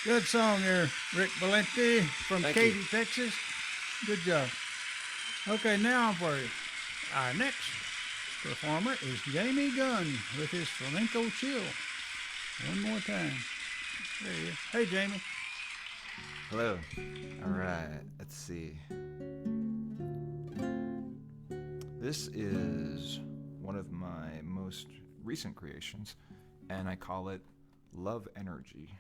Good song there, Rick Valenti from Thank Katy, you. Texas. Good job. Okay, now for our next performer is Jamie Gunn with his Flamenco Chill. One more time. There he is. Hey, Jamie. Hello. All right, let's see. This is one of my most recent creations, and I call it Love Energy.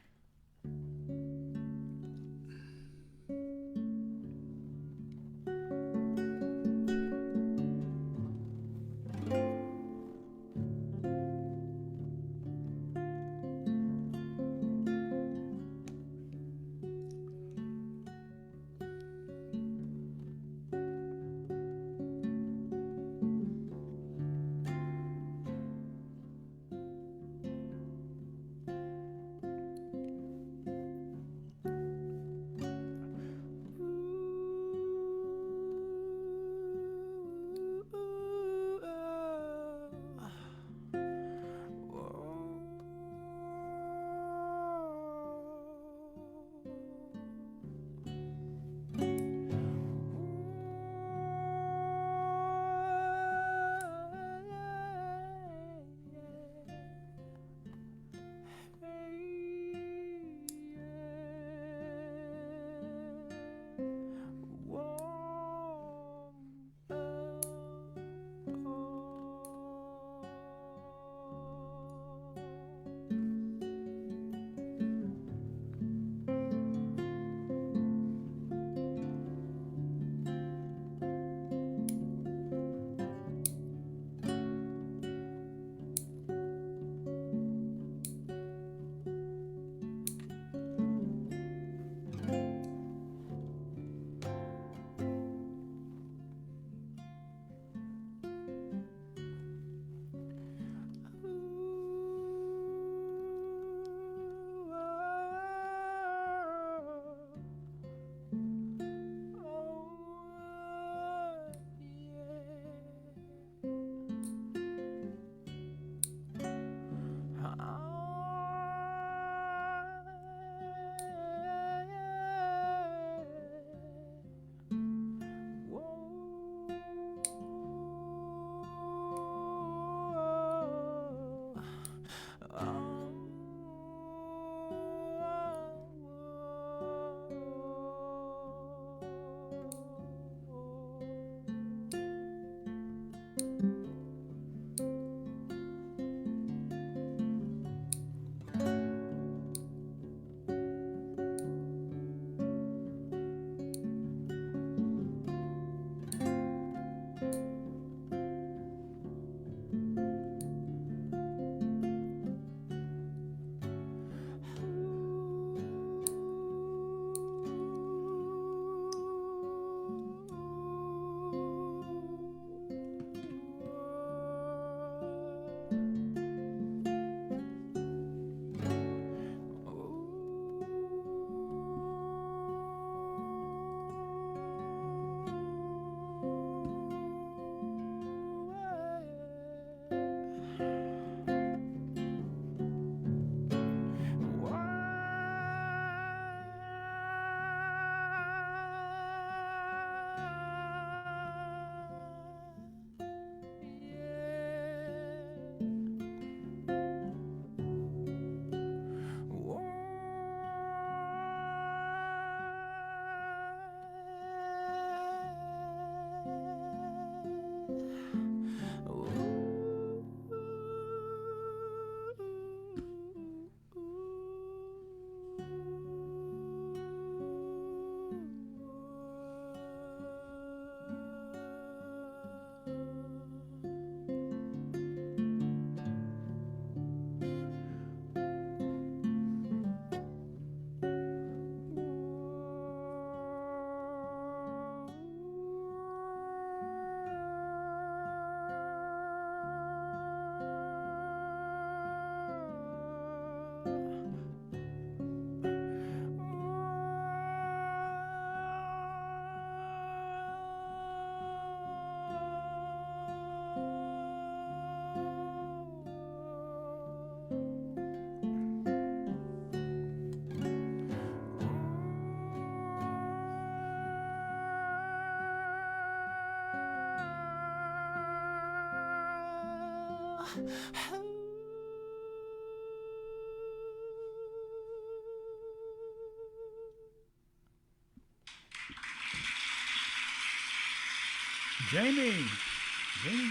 Jamie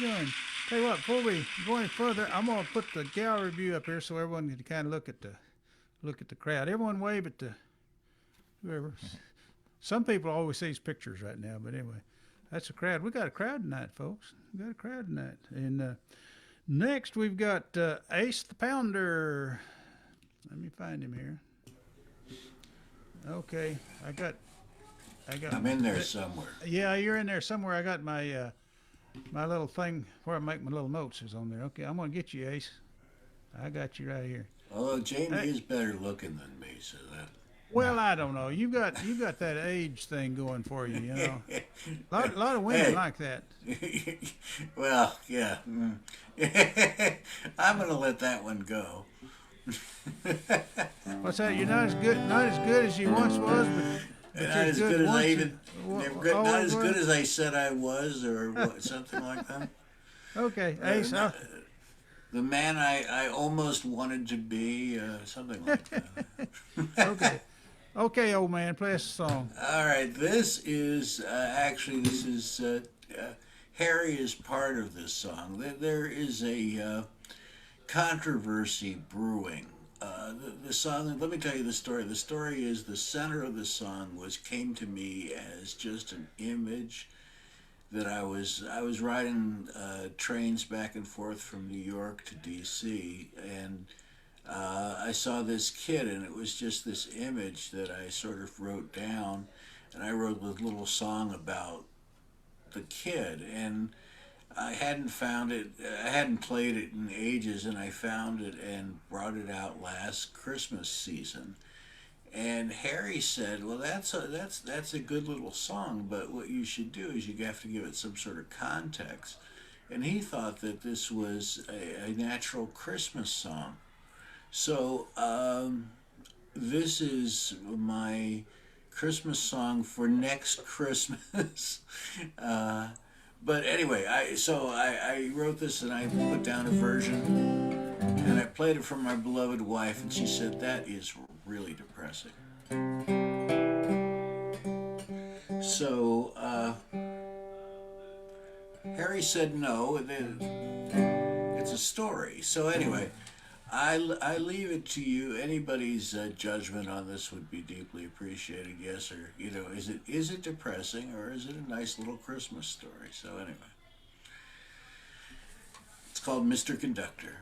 Gunn. Tell you what, before we go any further, I'm gonna put the gal review up here so everyone can kind of look at the crowd. Everyone wave at the whoever. Some people always see pictures right now, but anyway, that's a crowd. We got a crowd tonight, folks. We got a crowd tonight. And next we've got Ace the Pounder. Let me find him here. Okay, I got. I'm in there somewhere. Yeah, you're in there somewhere. I got my my little thing where I make my little notes is on there. Okay, I'm gonna get you, Ace. I got you right here. Although Jamie is better looking than me, so that. Well, I don't know. You got that age thing going for you, you know. A lot of women like that. Well, yeah. I'm gonna let that one go. What's that? You're not as good as you once was, but not as good as I even. Not as were. good as I said I was, or what, something like that. Okay, Ace. The man I almost wanted to be, something like that. Okay, old man, play us a song. All right, this is Harry is part of this song. There is a controversy brewing. The song, let me tell you the story. The story is the center of the song came to me as just an image that I was riding trains back and forth from New York to D.C. and I saw this kid, and it was just this image that I sort of wrote down, and I wrote a little song about the kid, and I hadn't played it in ages, and I found it and brought it out last Christmas season. And Harry said, well, that's a good little song, but what you should do is you have to give it some sort of context. And he thought that this was a natural Christmas song. So this is my Christmas song for next Christmas. But anyway, I wrote this and I put down a version and I played it for my beloved wife, and she said, that is really depressing. So Harry said no, it's a story. So anyway, I leave it to you. Anybody's judgment on this would be deeply appreciated. Yes, or is it depressing, or is it a nice little Christmas story? So anyway, it's called Mr. Conductor.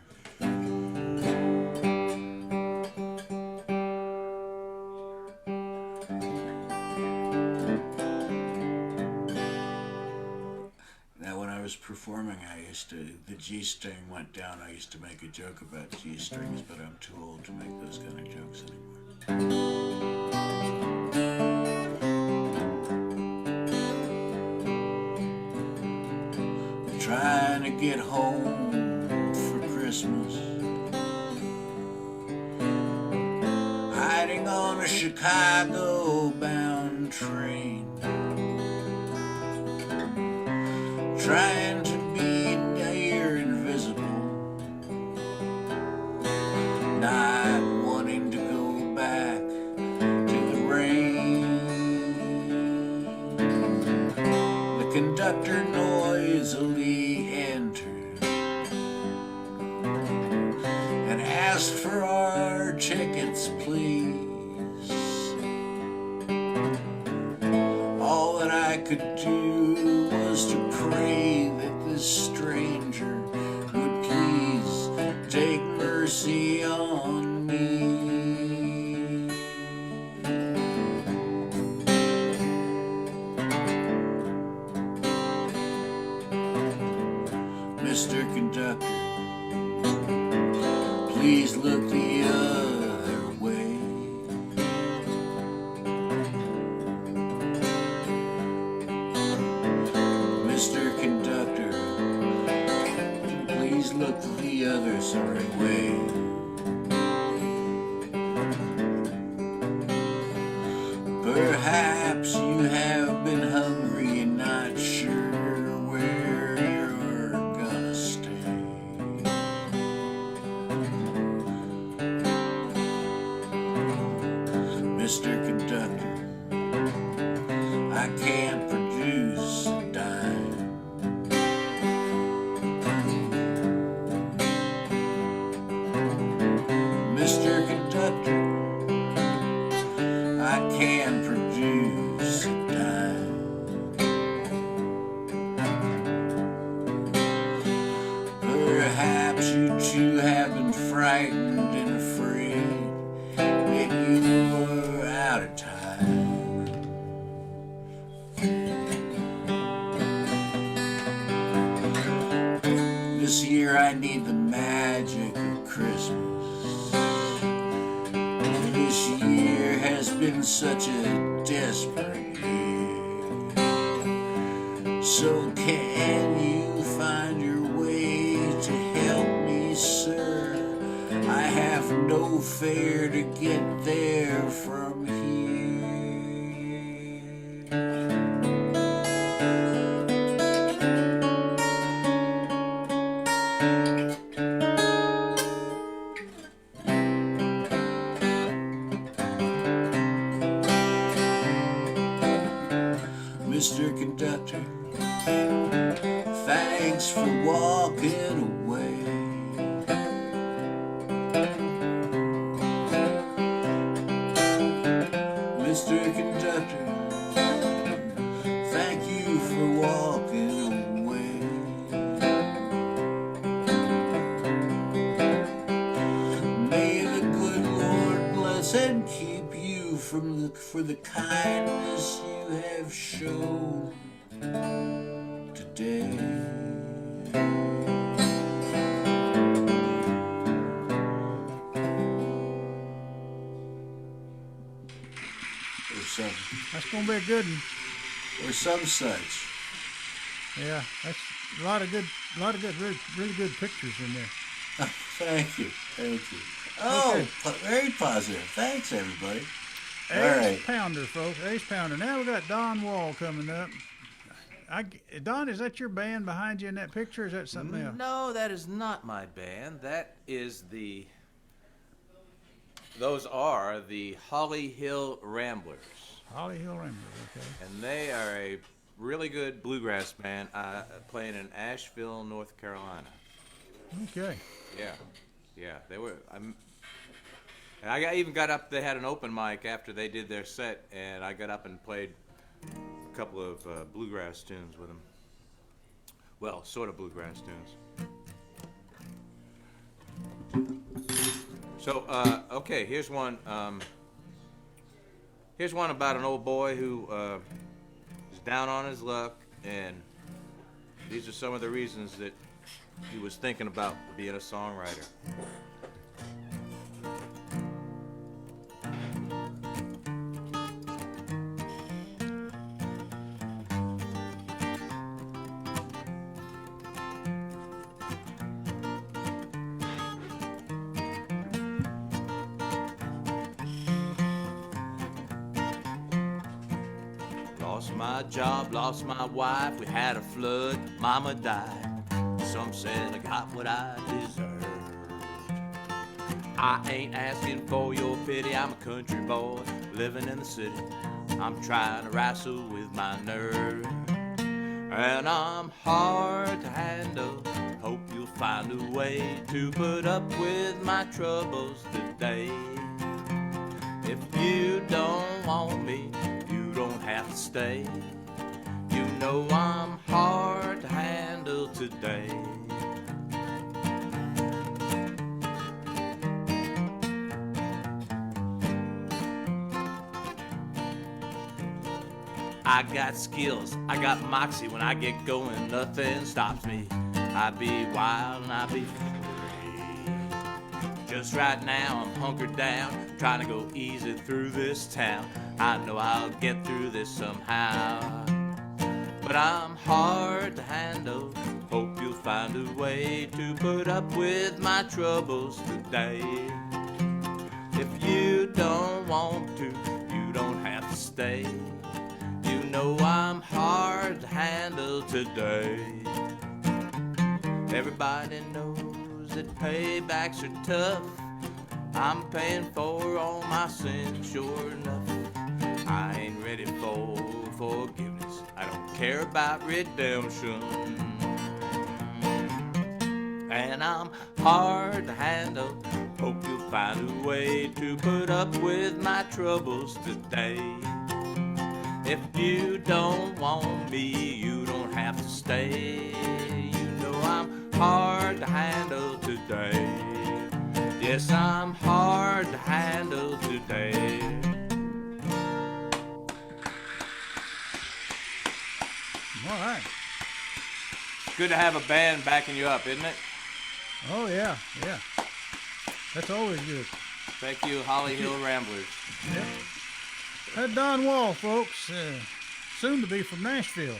Now, when I was performing, I the G string went down. I used to make a joke about G strings, but I'm too old to make those kind of jokes anymore. Trying to get home for Christmas, hiding on a Chicago-bound train, trying to be near invisible, not wanting to go back to the rain. The conductor noisily entered and asked for our tickets, please. All that I could do was to pray that this stranger would please take mercy on me. Mr. Conductor, please look the other way. Mr. Conductor, please look the other sorry way. Perhaps you have been hungry and not sure where you're gonna stay. Mr. Conductor, I can't produce a dime. Mr. Conductor, I can produce a dime. Perhaps you too have been frightened and afraid that you were out of time. This year I need the magic of Christmas. This year has been such a desperate year. So can you find your way to help me, sir? I have no fare to get there from here. Mr. Conductor, thanks for walking away. Mr. Conductor, thank you for walking away. May the good Lord bless and keep you for the kindness you have shown today. That's gonna be a good one. Or some such. Yeah, that's a lot of good, really good pictures in there. Thank you. Oh, Okay. Very positive. Thanks, everybody. Ace All right. Pounder, folks. Ace Pounder. Now we got Don Wall coming up. Don, is that your band behind you in that picture, or is that something else? No, that is not my band. Those are the Holly Hill Ramblers. Holly Hill Ramblers, okay. And they are a really good bluegrass band playing in Asheville, North Carolina. Okay. Yeah, they were. And I even got up. They had an open mic after they did their set, and I got up and played a couple of bluegrass tunes with them. Well, sort of bluegrass tunes. So, okay, here's one. Here's one about an old boy who is down on his luck, and these are some of the reasons that he was thinking about being a songwriter. Lost my job, lost my wife, we had a flood, mama died. Some said I got what I deserved. I ain't asking for your pity, I'm a country boy living in the city. I'm trying to wrestle with my nerves. And I'm hard to handle, hope you'll find a way to put up with my troubles today. If you don't want me, you don't have to stay. You know I'm hard to handle today. I got skills, I got moxie. When I get going, nothing stops me. I be wild and I be free. Just right now, I'm hunkered down, trying to go easy through this town. I know I'll get through this somehow. But I'm hard to handle, hope you'll find a way to put up with my troubles today. If you don't want to, you don't have to stay. You know I'm hard to handle today. Everybody knows that paybacks are tough. I'm paying for all my sins, sure enough. I ain't ready for forgiveness, I don't care about redemption. And I'm hard to handle, hope you'll find a way to put up with my troubles today. If you don't want me, you don't have to stay. You know I'm hard to handle today. Yes, I'm hard to handle today. All right. Good to have a band backing you up, isn't it? Oh, yeah, yeah. That's always good. Thank you, Holly Hill Ramblers. Yep. That Don Wall, folks, soon to be from Nashville.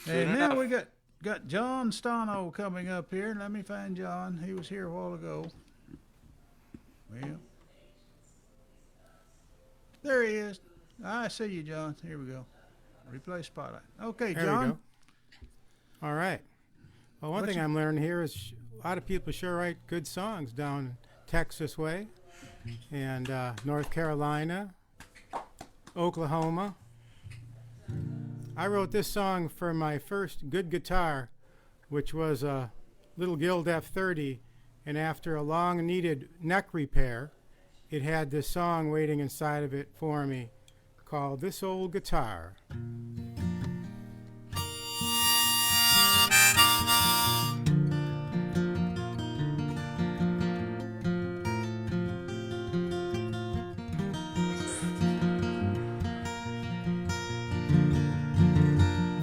Soon And now enough. we got John Stano coming up here. Let me find John. He was here a while ago. Well, there he is. I see you, John. Here we go. Replay spotlight. Okay, There John. we go. All right. Well, one What's thing I'm learning here is a lot of people sure write good songs down Texas way and North Carolina, Oklahoma. I wrote this song for my first good guitar, which was a Little Guild F30, and after a long needed neck repair, it had this song waiting inside of it for me called This Old Guitar.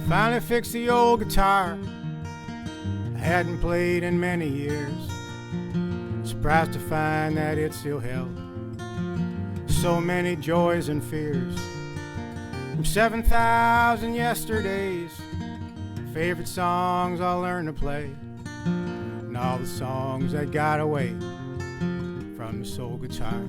Finally fixed the old guitar I hadn't played in many years. Surprised to find that it still held so many joys and fears. From 7,000 yesterdays, favorite songs I'll learn to play, and all the songs that got away from this old guitar.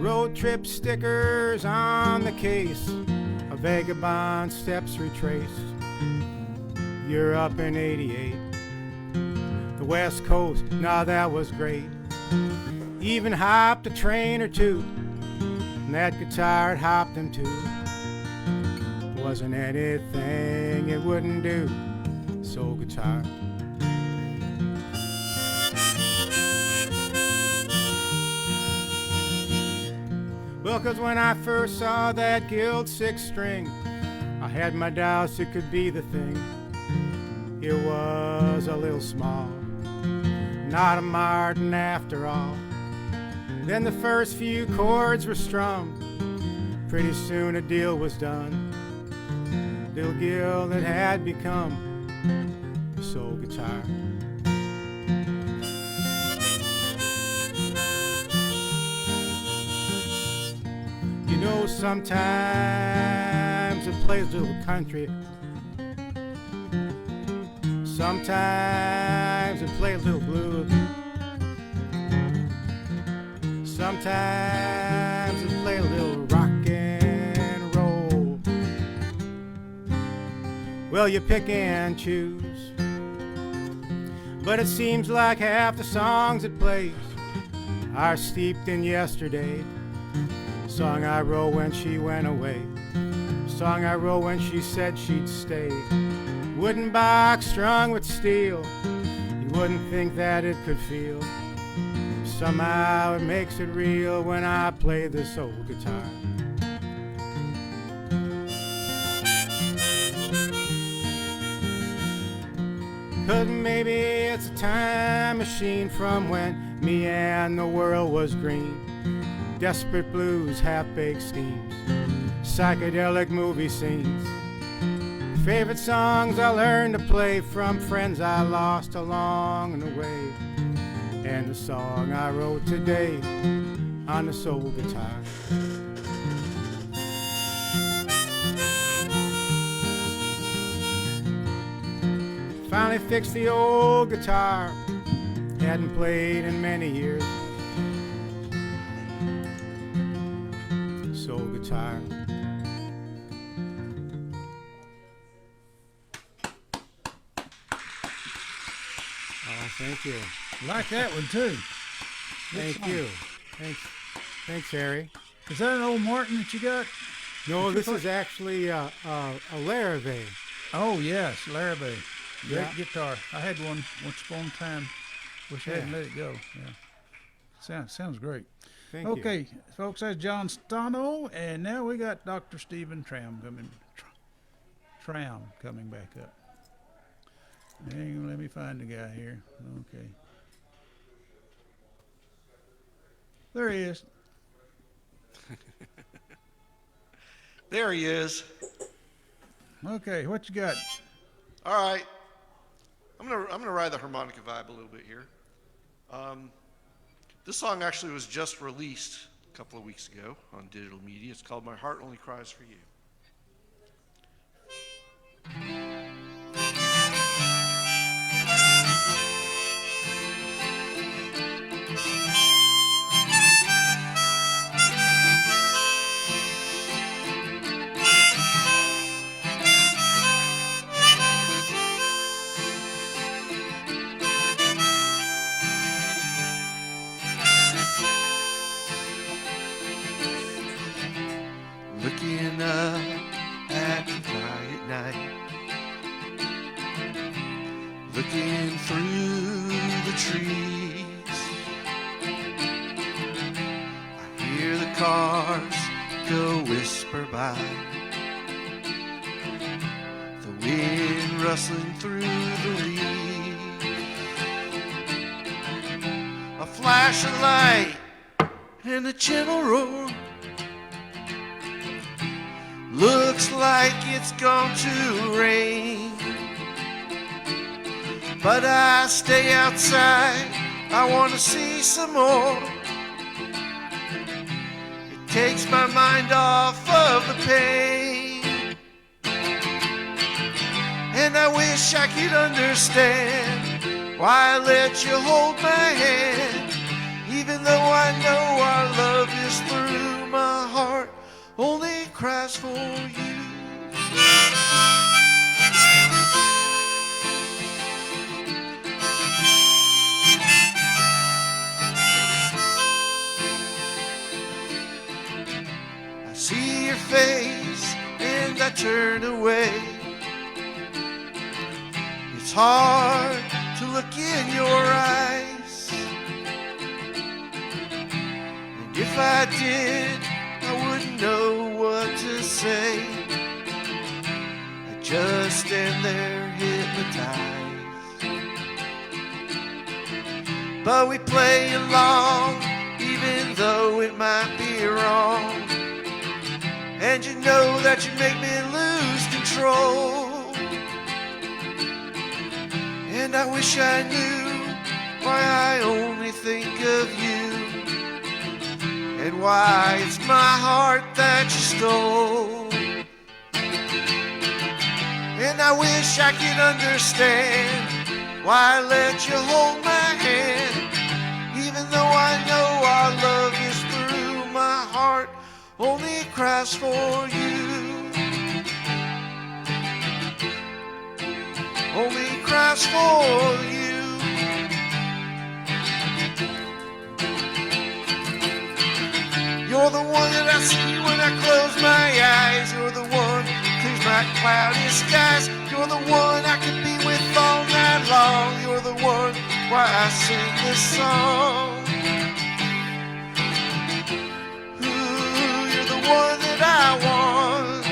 Road trip stickers on the case, a vagabond steps retraced. You're up in 88, the West Coast, now that was great. Even hopped a train or two, and that guitar it hopped them too. Wasn't anything it wouldn't do, soul guitar. Well, 'cause when I first saw that Guild 6-string, I had my doubts it could be the thing. It was a little small, not a Martin after all. Then the first few chords were strummed, Pretty soon a deal was done. Little Gil that had become a soul guitar. You know, sometimes it plays a little country. Sometimes it plays a little blues. Sometimes it plays a little rock and roll. Well, you pick and choose, but it seems like half the songs it plays are steeped in yesterday. Song I wrote when she went away. Song I wrote when she said she'd stay. Wooden box strung with steel. You wouldn't think that it could feel. Somehow it makes it real when I play this old guitar. Cause maybe it's a time machine from when me and the world was green. Desperate blues, half-baked schemes, psychedelic movie scenes. Favorite songs I learned to play from friends I lost along the way. And the song I wrote today on the soul guitar. Finally fixed the old guitar, hadn't played in many years. Soul guitar. Oh, thank you. Like that one too. Thank you. Thanks, Harry. Is that an old Martin that you got? No, this is actually a Larrivee. Oh yes, Larrabee. Great Yeah. guitar. I had one once upon a time. Wish I hadn't let it go. Yeah. Sounds great. Thank you. Okay, folks, that's John Stano, and now we got Dr. Stephen Tram coming back up. Hang on, let me find the guy here. Okay. There he is. There he is. Okay, what you got? All right. I'm gonna ride the harmonica vibe a little bit here. This song actually was just released a couple of weeks ago on digital media. It's called My Heart Only Cries for You. Looking up at the quiet night, looking through the trees, I hear the cars go whisper by, the wind rustling through the leaves, a flash of light and a gentle roar. Looks like it's going to rain, but I stay outside. I want to see some more. It takes my mind off of the pain, and I wish I could understand why I let you hold my hand, even though I know our love is through. My heart only cries for you. I see your face and I turn away. It's hard to look in your eyes, and if I did, I wouldn't know what to say. I just stand there hypnotized. But we play along, even though it might be wrong. and you know that you make me lose control. And I wish I knew why I only think of you, and why it's my heart that you stole. And I wish I could understand why I let you hold my hand, even though I know our love is through. My heart only cries for you, only cries for you. You're the one that I see when I close my eyes. You're the one who clears my cloudy skies. You're the one I could be with all night long. You're the one why I sing this song. Ooh, you're the one that I want.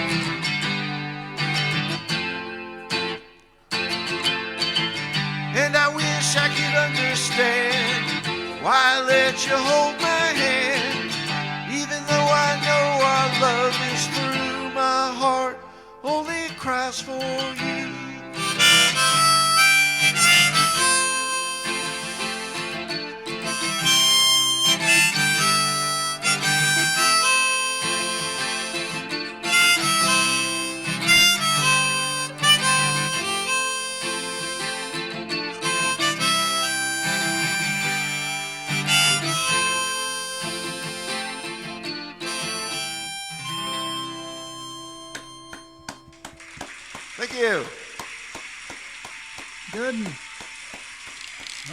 And I wish I could understand why I let you hold my hand, even though I know our love is through. My heart only cries for you. Thank you. Good.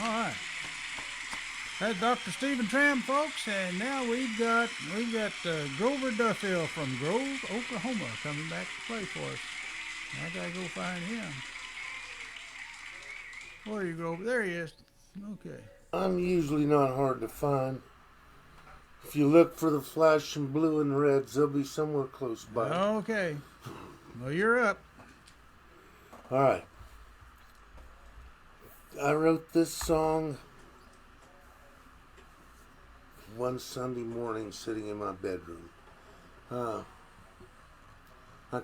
All right. That's Dr. Stephen Tram, folks, and now we've got Grover Duffield from Grove, Oklahoma, coming back to play for us. I gotta go find him. Where are you, Grover? There he is. Okay. I'm usually not hard to find. If you look for the flashing blue and reds, they'll be somewhere close by. Okay. Well, you're up. All right. I wrote this song one Sunday morning sitting in my bedroom. I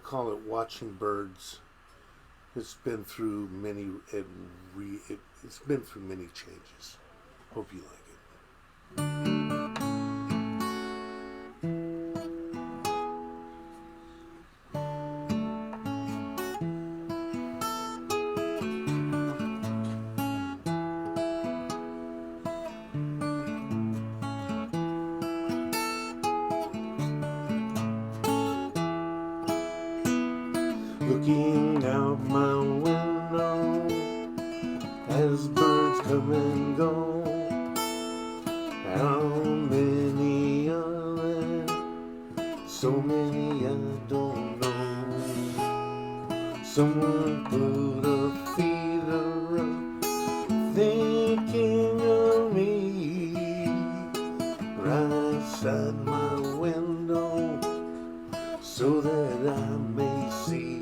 call it Watching Birds. It's been through many it's been through many changes. Hope you like it. Looking out my window as birds come and go. How many are there? So many I don't know. Someone put a feeder up, thinking of me, right outside my window, so that I may see.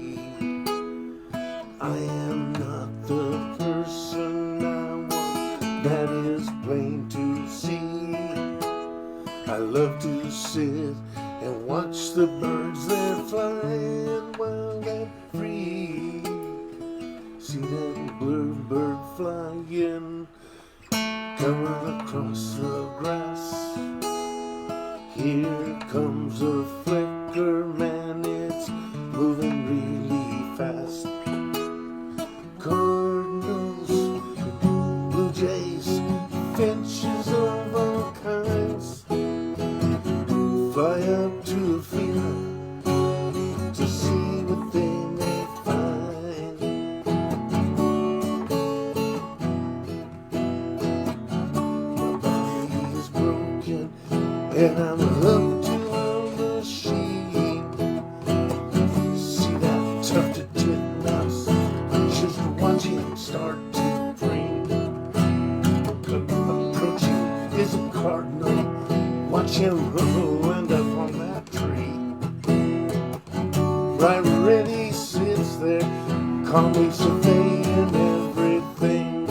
I am not the person I want, that is plain to see. I love to sit and watch the birds that fly wild and free. See that blue bird flying, coming across the grass. Here comes a flicker, man, it's moving really fast. Cardinals, blue jays, finches of all kinds fly up to a feeder to see what they may find. My body is broken and I'm hooked to a machine. See that tufted titmouse, just watch him start to dream. Approaching is a cardinal, watch him wind up on that tree. Right where he sits there, calmly surveying everything.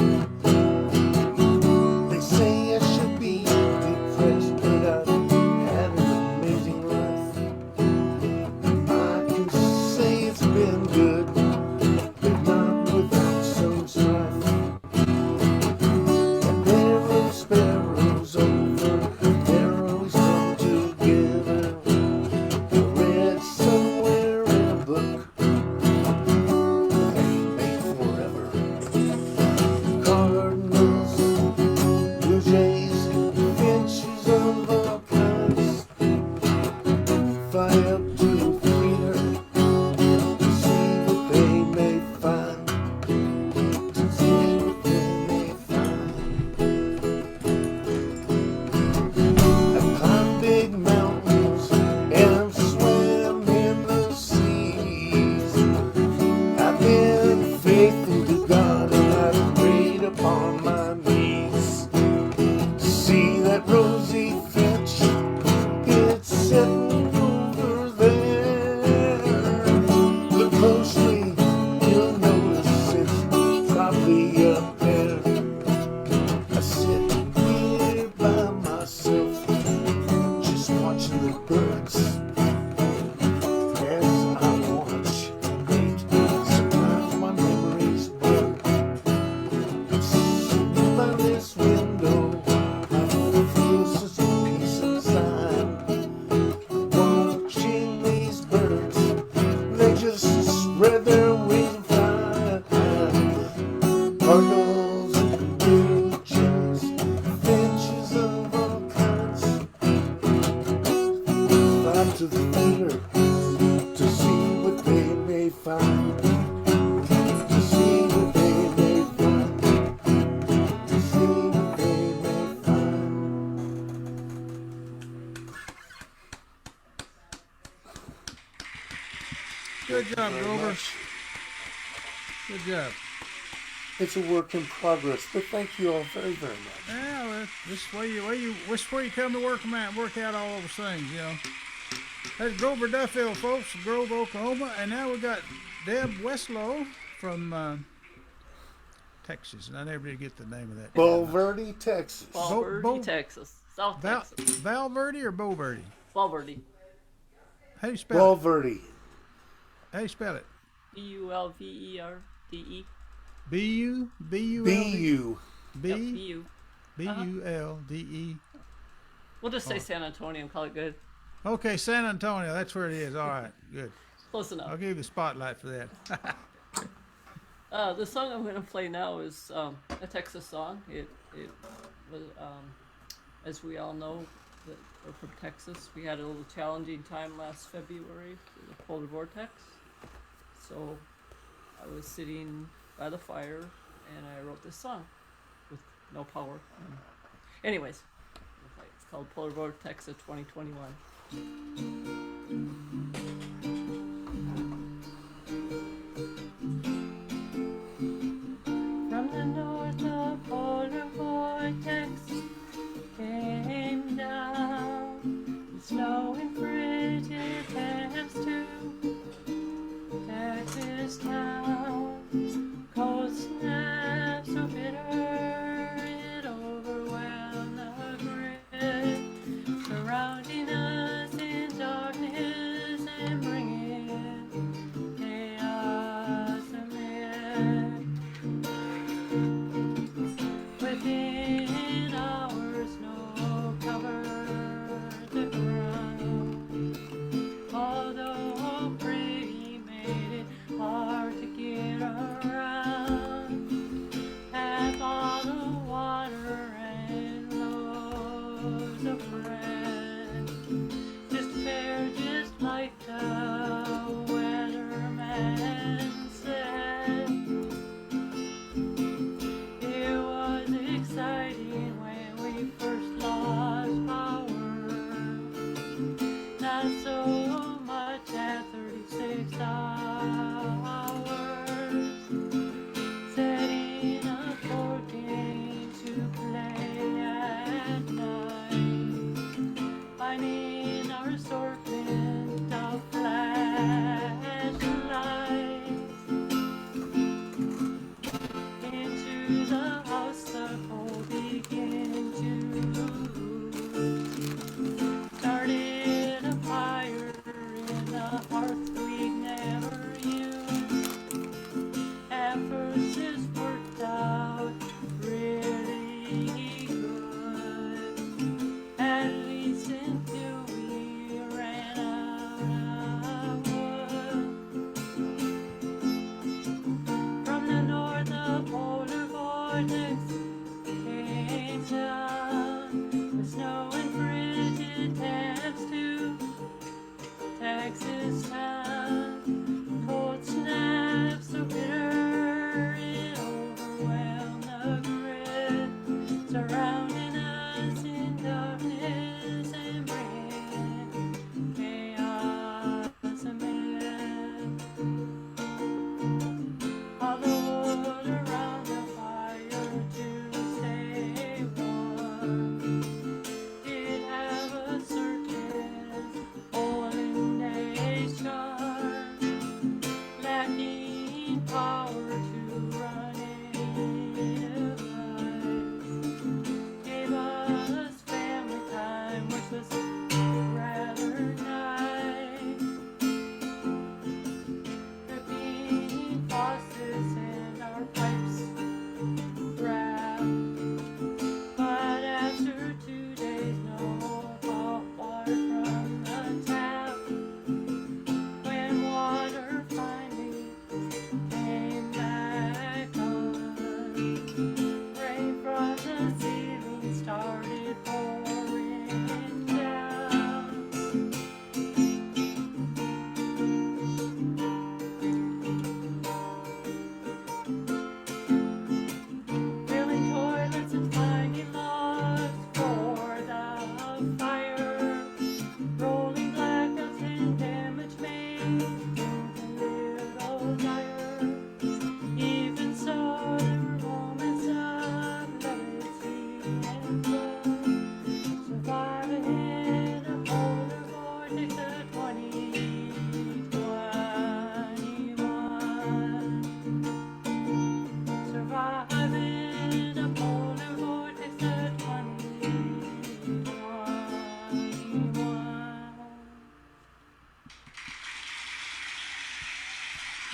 They say I should be depressed, but I've had an amazing life. find. To see what they may find. To see what they may find. Good job, Very Grover. much. Good job. It's a work in progress, but thank you all very, very much. Yeah, well, this is where you come to work out all those things, you know. That's Grover Duffield, folks, from Grove, Oklahoma, and now we got Deb Westlow from Texas, and I never did get the name of that. Bulverde, Texas. Valverde, Texas. South Texas. Valverde or Bulverde? Valverde. How do you spell it? Bulverde. How do you spell it? Bulverde. B-U? B-U-L-D? B-U. Yep, BU. B-U-L-D-E. We'll just say San Antonio and call it good. Okay, San Antonio, that's where it is. All right, good. Close enough. I'll give you the spotlight for that. The song I'm going to play now is a Texas song. It was, as we all know, that we're from Texas. We had a little challenging time last February with the polar vortex. So I was sitting by the fire and I wrote this song with no power. Anyways, it's called Polar Vortex of 2021. From the north, the polar vortex came down, snow and frigid temps too. Texas town, cold snap so bitter it overwhelmed the grid, surrounding us in darkness.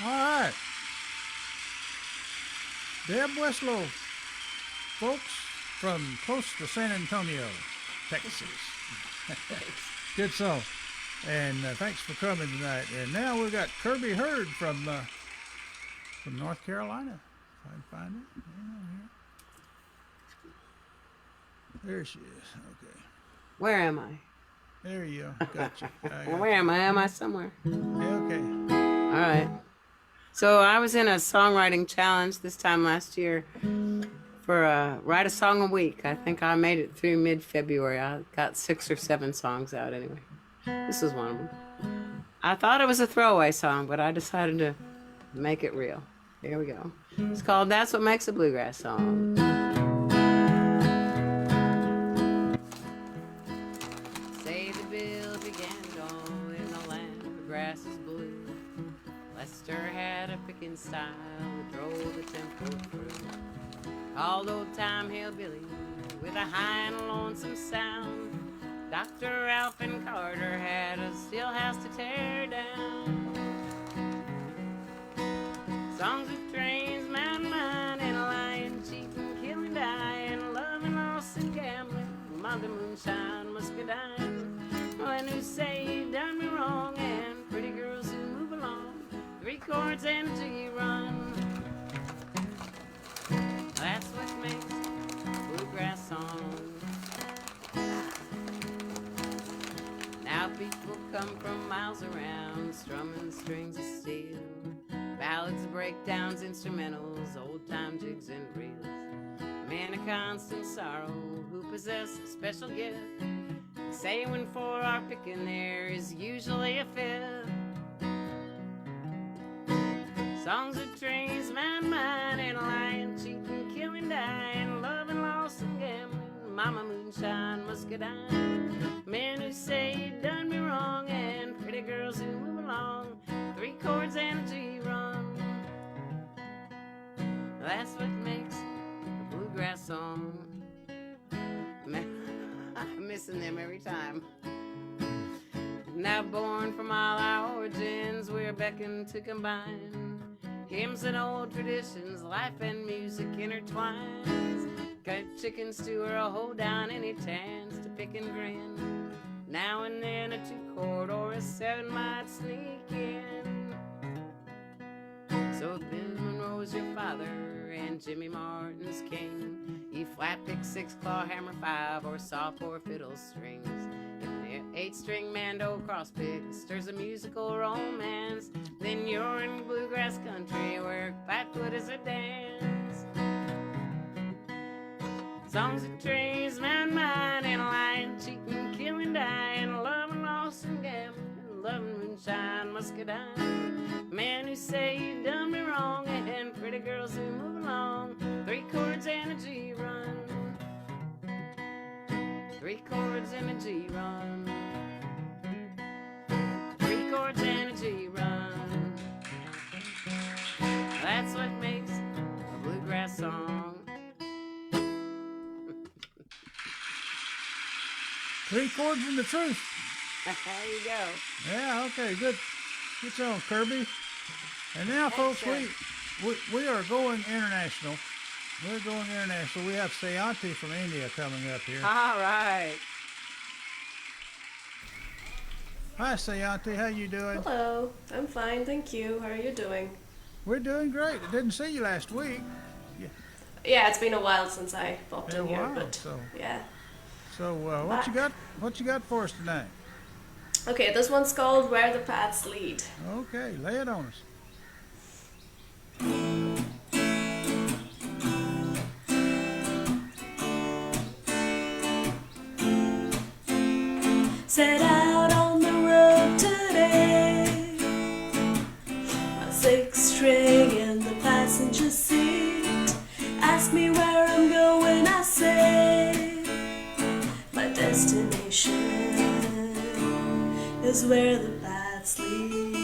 All right. Deb Westlow, folks from close to San Antonio, Texas. Good song. And thanks for coming tonight. And now we've got Kirby Hurd from North Carolina. If I can find it. There she is. Okay. Where am I? There you go. Gotcha. Where am I? Am I somewhere? Yeah, okay. All right. So I was in a songwriting challenge this time last year for write a song a week. I think I made it through mid-February. I got 6 or 7 songs out anyway. This is one of them. I thought it was a throwaway song, but I decided to make it real. Here we go. It's called That's What Makes a Bluegrass Song. Say the bill began dawn in the land where grass is blue. Lester had a picking style that drove the tempo through. Called old-time hillbilly with a high and lonesome sound. Dr. Ralph and Carter had a steel house to tear down. Songs of trains, mountain mine, and lying, cheating, killing, dying, loving, loss, and gambling. Mother moonshine, muscadine. When who say you done me wrong, and pretty girls who move along. 3 chords and a G run. That's what makes a bluegrass song. Now people come from miles around, strumming strings of steel. Ballads, breakdowns, instrumentals, old-time jigs and reels. Men of constant sorrow who possess a special gift. Say when for our picking there is usually a fifth. Songs of trains, mountain mine, and lying, cheating, killing, dying, loving, lost, and gambling. Mama moonshine, muscadine. Men who say you done me wrong, and pretty girls who move along. 3 chords and a G run. That's what makes a bluegrass song. I'm missing them every time. Now born from all our origins, we're beckoned to combine hymns and old traditions, life and music intertwines. Got chicken stew or a hold down any chance to pick and grin. Now and then a 2-chord or a 7 might sneak in. So Ben Monroe's your father and Jimmy Martin's king. E-flat pick 6, claw hammer 5, or saw 4 fiddle strings. If an 8-string mando cross pick stirs a musical romance, then you're in bluegrass country where flatfoot is a dance. Songs of trains, mountain mine, and lying, cheating, killing, dying, loving, lost, and gambling, loving, moonshine, muscadine. Men who say you done me wrong, and pretty girls who move along. 3 chords and a G run. 3 chords and a G run. 3 chords and a G run. That's what makes a bluegrass song. 3 chords and the truth. There you go. Yeah, okay, good. Good song, Kirby. And now, folks, we are going international. We're going international. We have Sayanti from India coming up here. All right. Hi, Sayanti. How you doing? Hello. I'm fine, thank you. How are you doing? We're doing great. I didn't see you last week. Yeah, it's been a while since I popped Been in a here, while, but so. yeah. So what you got? What you got for us tonight? Okay, this one's called Where the Paths Lead. Okay, lay it on us. Set out on the road today, my 6-string in the passenger seat. Ask me where I'm going, I say my destination is where the paths lead.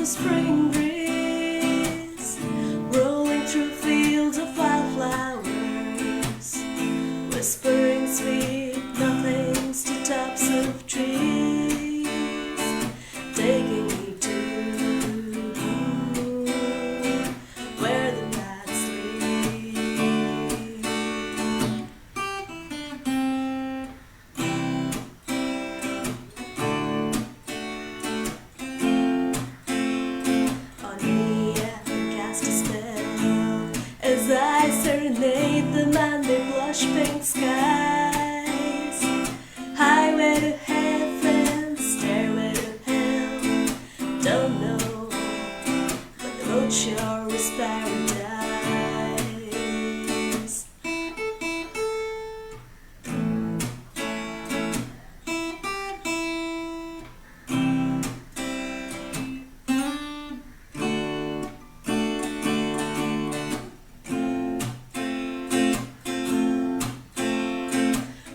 the spring breeze, rolling through fields of wildflowers, whispering sweet nothings to tops of trees, taking me to where the bats sleep. On me I cast a spell as I serenade the man they blush pink skies. Highway to heaven, stairway to hell. Don't know, but the road sure is paradise.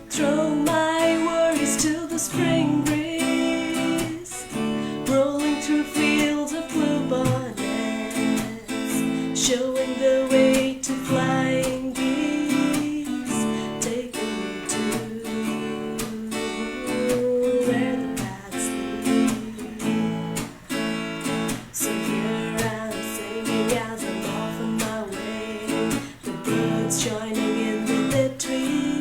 Throw my worries to the spring breeze, rolling through fields of bluebonnets, showing the way to flying geese, taking me to where the bats sleep. So here I'm singing as I'm off on my way, the birds joining in with their tweets.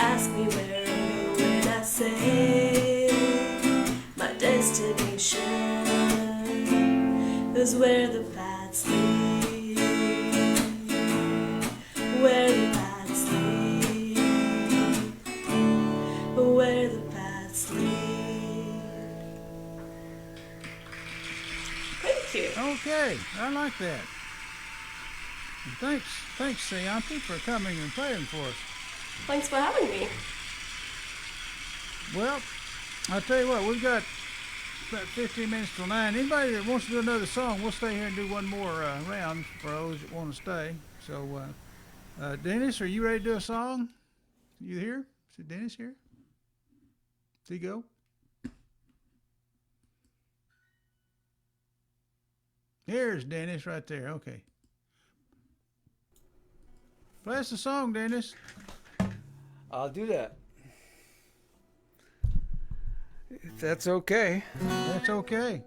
Ask me where I go when I say my destination is where the bats sleep, where the bats sleep, where the bats sleep. Thank you. Okay, I like that. And thanks, Sayante, for coming and playing for us. Thanks for having me. Well, I'll tell you what, we've got about 15 minutes till 9. Anybody that wants to do another song, we'll stay here and do one more round for those that want to stay. So, Dennis, are you ready to do a song? You here? Is Dennis here? Does he go? Here's Dennis right there. Okay. Play us a song, Dennis. I'll do that. If that's okay. That's okay.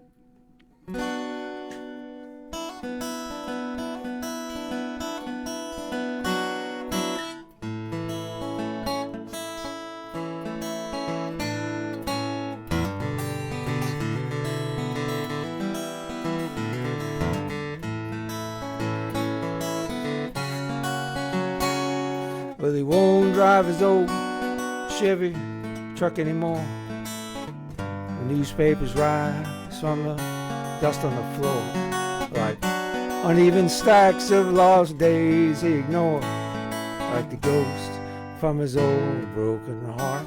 Well, he won't drive his old Chevy truck anymore. The newspapers rise from the dust on the floor, like uneven stacks of lost days he ignored, like the ghost from his old broken heart.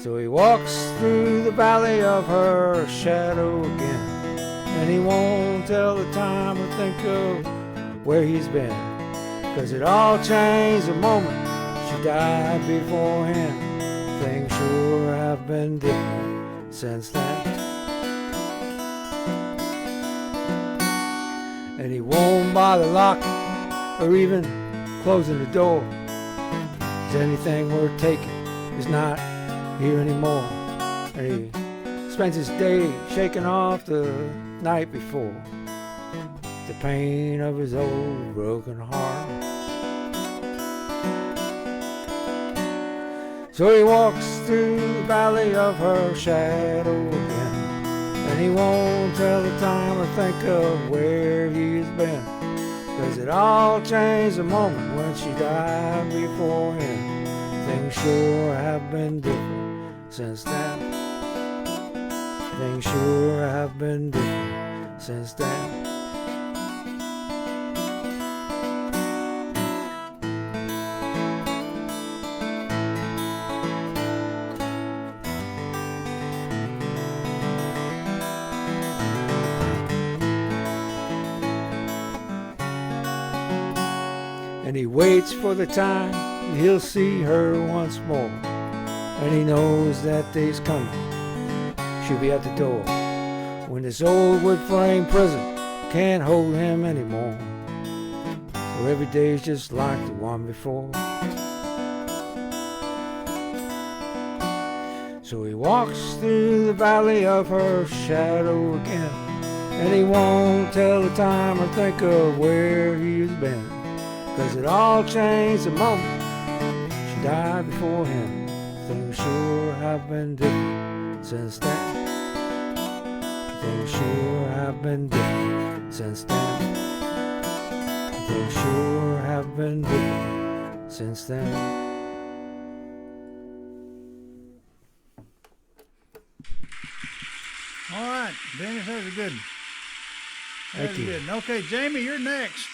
So he walks through the valley of her shadow again, and he won't tell the time or think of where he's been, 'cause it all changed the moment she died before him. Things sure have been different since then. And he won't bother locking or even closing the door, 'cause anything worth taking is not here anymore. And he spends his day shaking off the night before, the pain of his old broken heart. So he walks through the valley of her shadow again, and he won't tell the time or think of where he's been, 'cause it all changed the moment when she died before him. Things sure have been different since then. Things sure have been different since then. And he waits for the time he'll see her once more, and he knows that day's coming. She'll be at the door when this old wood frame prison can't hold him anymore. Where every day's just like the one before. So he walks through the valley of her shadow again, and he won't tell the time or think of where he's been, 'cause it all changed the moment she died before him. Things sure have been different since then. Things sure have been different since then. Things sure have been different since then. All right, Dennis, that was a good one. That Thank was you. good. Okay, Jamie, you're next.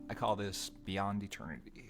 I call this Beyond Eternity.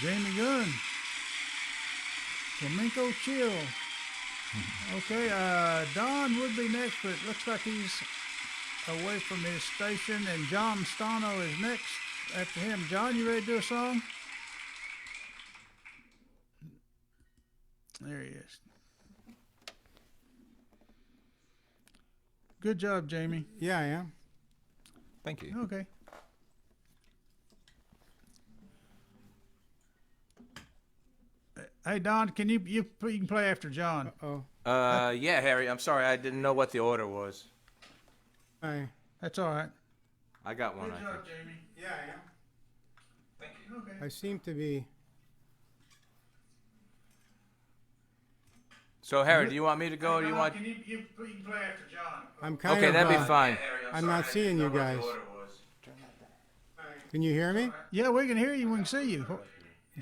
Jamie Gunn. Flamenco Chill. Okay, Don would be next, but it looks like he's away from his station, and John Stano is next after him. John, you ready to do a song? There he is. Good job, Jamie. Yeah, I am. Thank you. Okay. Hey Don, can you can play after John? Oh, Yeah, Harry. I'm sorry. I didn't know what the order was. hi. That's all right. I got one. I think. Jamie. Yeah, I am. Thank you. Okay. I seem to be. So, Harry, do you want me to go, or do you want? Can you can play after John? I'm kind Okay, of. that'd be fine. I'm not seeing you guys. Can you hear me? Yeah, we can hear you. We can see you.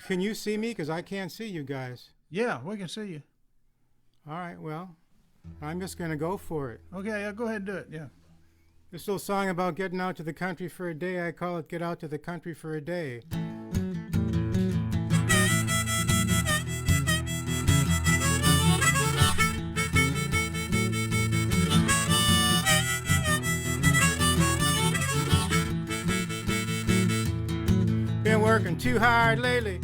Can you see me? Because I can't see you guys. Yeah, we can see you. All right, well, I'm just going to go for it. Okay, yeah, go ahead and do it. Yeah. This little song about getting out to the country for a day, I call it Get Out to the Country for a Day. Been working too hard lately.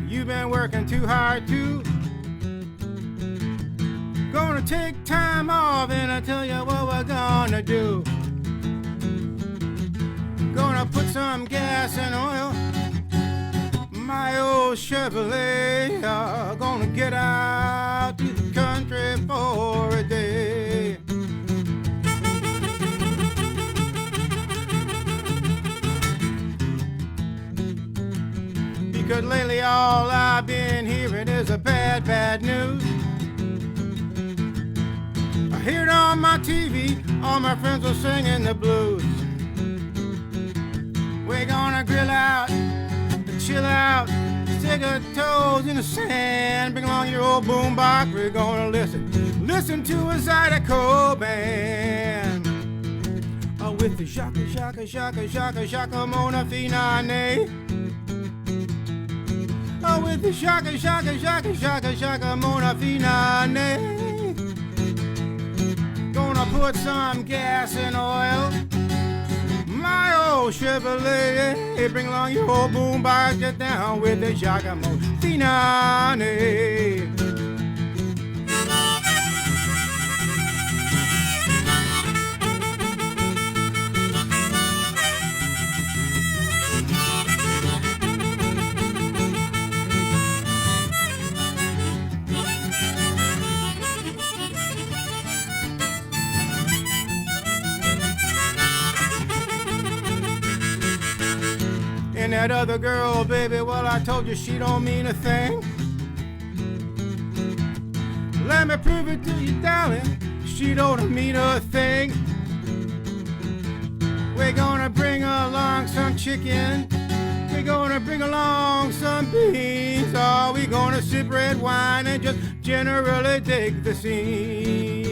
You've been working too hard too. Gonna take time off and I'll tell you what we're gonna do. Gonna put some gas and oil. My old Chevrolet. Gonna get out to the country for a day. Because lately all I've been hearing is a bad news. I hear it on my TV, all my friends are singing the blues. We're gonna grill out, chill out, stick our toes in the sand. Bring along your old boombox, we're gonna listen to a Zydeco band. With the shaka, shaka, shaka, shaka, shaka, Mona Finane. With the shaka, shaka, shaka, shaka, shaka, Mona Finane. Gonna put some gas and oil. My old Chevrolet. Bring along your old boombox, get down with the shaka, Mona Finane. And that other girl, baby, well, I told you she don't mean a thing. Let me prove it to you, darling, she don't mean a thing. We're gonna bring along some chicken. We're gonna bring along some beans. Or we gonna sip red wine and just generally dig the scene.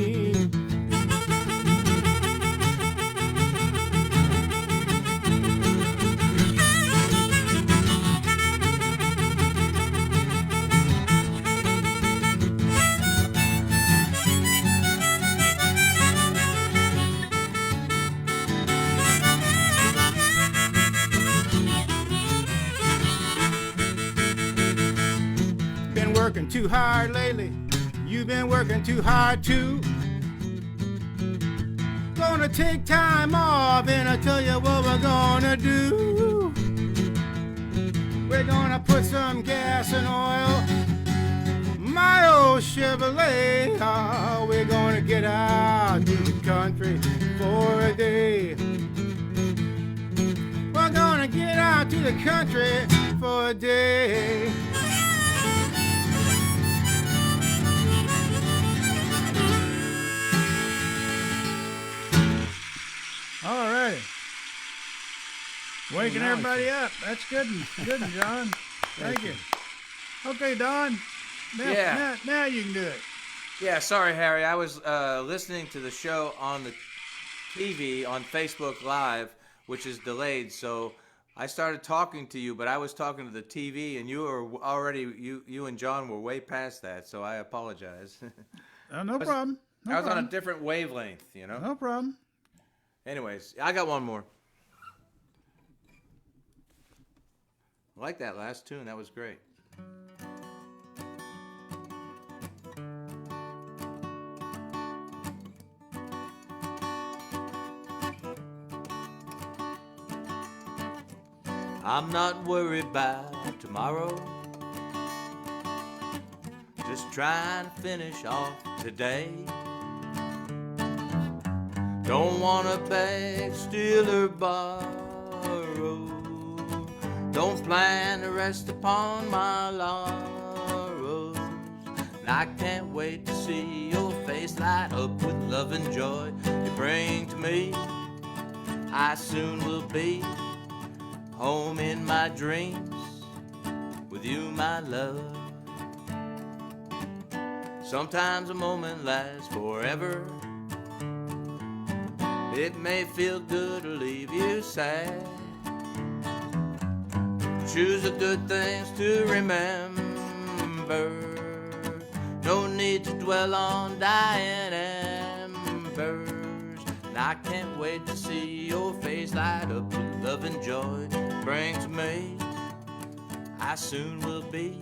Working too hard lately. You've been working too hard too. Gonna take time off and I'll tell you what we're gonna do. We're gonna put some gas and oil. My old Chevrolet. We're gonna get out to the country for a day. We're gonna get out to the country for a day. All right. Waking everybody up. That's good, good, John. Thank you. Okay, Don. Now you can do it. Yeah, sorry, Harry. I was listening to the show on the TV on Facebook Live, which is delayed. So I started talking to you, but I was talking to the TV, and you were already you and John were way past that, so I apologize. No problem. I was on a different wavelength, you know. No problem. Anyways, I got one more. I like that last tune. That was great. I'm not worried about tomorrow. Just trying to finish off today. Don't wanna beg, steal, or borrow. Don't plan to rest upon my laurels. And I can't wait to see your face light up with love and joy you bring to me. I soon will be home in my dreams with you, my love. Sometimes a moment lasts forever. It may feel good to leave you sad. Choose the good things to remember. No need to dwell on dying embers. And I can't wait to see your face light up with love and joy brings me. I soon will be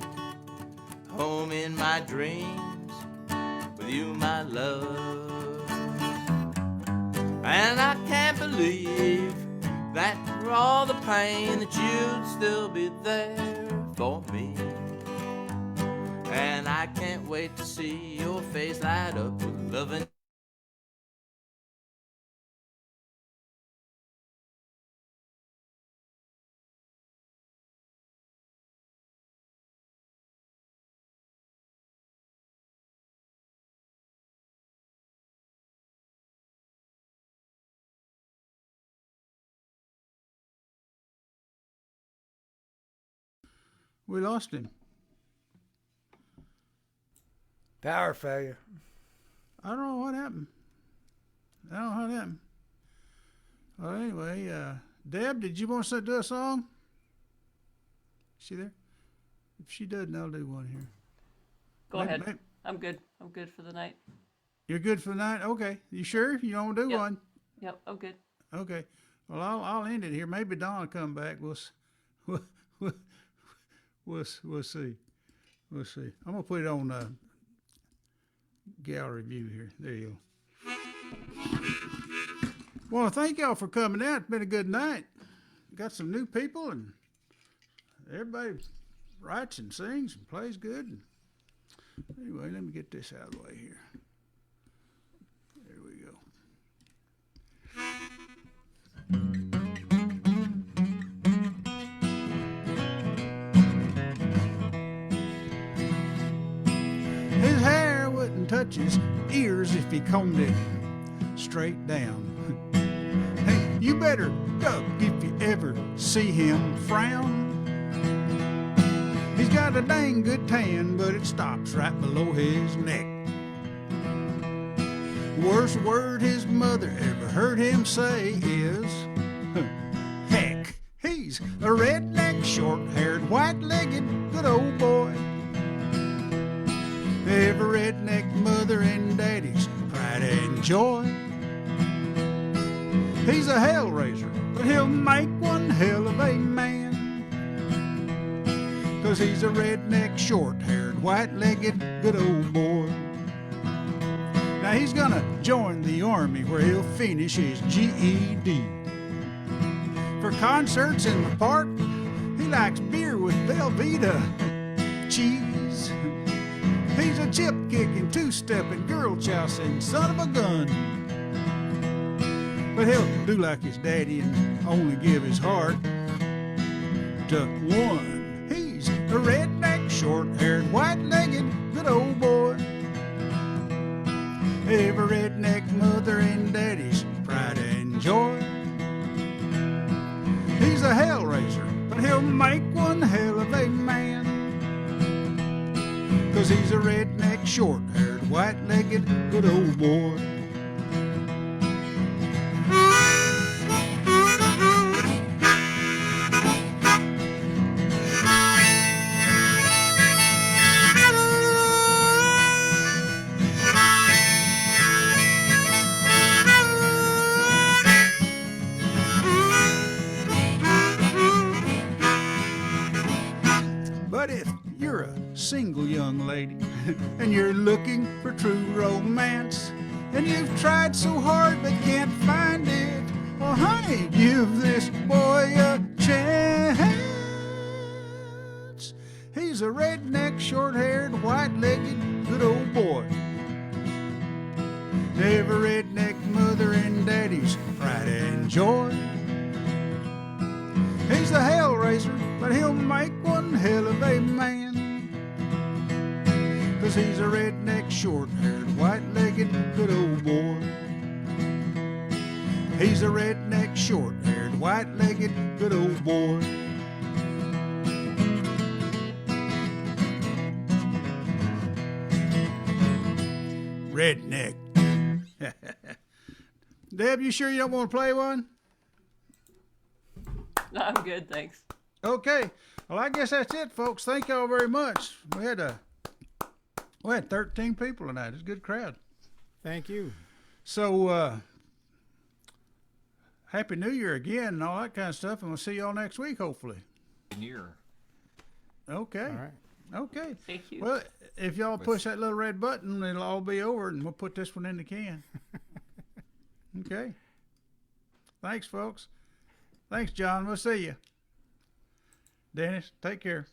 home in my dreams with you, my love. And I can't believe that for all the pain that you'd still be there for me. And I can't wait to see your face light up with love and We lost him. Power failure. I don't know what happened. I don't know how it happened. Well, anyway, Deb, did you want to do a song? Is she there? If she doesn't, I'll do one here. Go ahead. I'm good. I'm good for the night. You're good for the night? Okay. You sure? You don't want to do Yep. one? Yep, I'm good. Okay. Well, I'll end it here. Maybe Don will come back. We'll see. We'll see. I'm gonna put it on gallery view here. There you go. Well, thank y'all for coming out. It's been a good night. Got some new people, and everybody writes and sings and plays good. And anyway, let me get this out of the way here. There we go. His hair wouldn't touch his ears if he combed it straight down. Hey, you better duck if you ever see him frown. He's got a dang good tan, but it stops right below his neck. Worst word his mother ever heard him say is, heck. He's a redneck, short-haired, white-legged, good old boy. Every redneck mother and daddy's pride and joy. He's a hellraiser, but he'll make one hell of a man. 'Cause he's a redneck, short-haired, white-legged, good old boy. Now he's gonna join the army where he'll finish his GED. For concerts in the park, he likes beer with Velveeta cheese. He's a chip-kicking, two-stepping, girl-chousing son of a gun. But he'll do like his daddy and only give his heart to one. He's a redneck, short-haired, white-legged, good old boy. Every redneck mother and daddy's pride and joy. He's a hellraiser, but he'll make one hell of a man. 'Cause he's a redneck, short-haired, white-legged, good old boy. lady, and you're looking for true romance, and you've tried so hard but can't find it. Well, honey, give this boy a chance. He's a redneck, short-haired, white-legged, good old boy. Every redneck mother and daddy's pride and joy. He's the hellraiser, but he'll make one hell of a man. 'Cause he's a redneck, short-haired, white-legged, good old boy. He's a redneck, short-haired, white-legged, good old boy. Redneck. Deb, you sure you don't want to play one? No, I'm good, thanks. Okay. Well, I guess that's it, folks. Thank y'all very much. We had 13 people tonight. It's a good crowd. Thank you. So, Happy New Year again and all that kind of stuff, and we'll see y'all next week, hopefully. Year. Okay. All right. Okay. Thank you. Well, if y'all push that little red button, it'll all be over, and we'll put this one in the can. Okay. Thanks, folks. Thanks, John. We'll see you. Dennis, take care.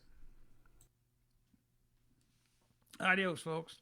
Adios, folks.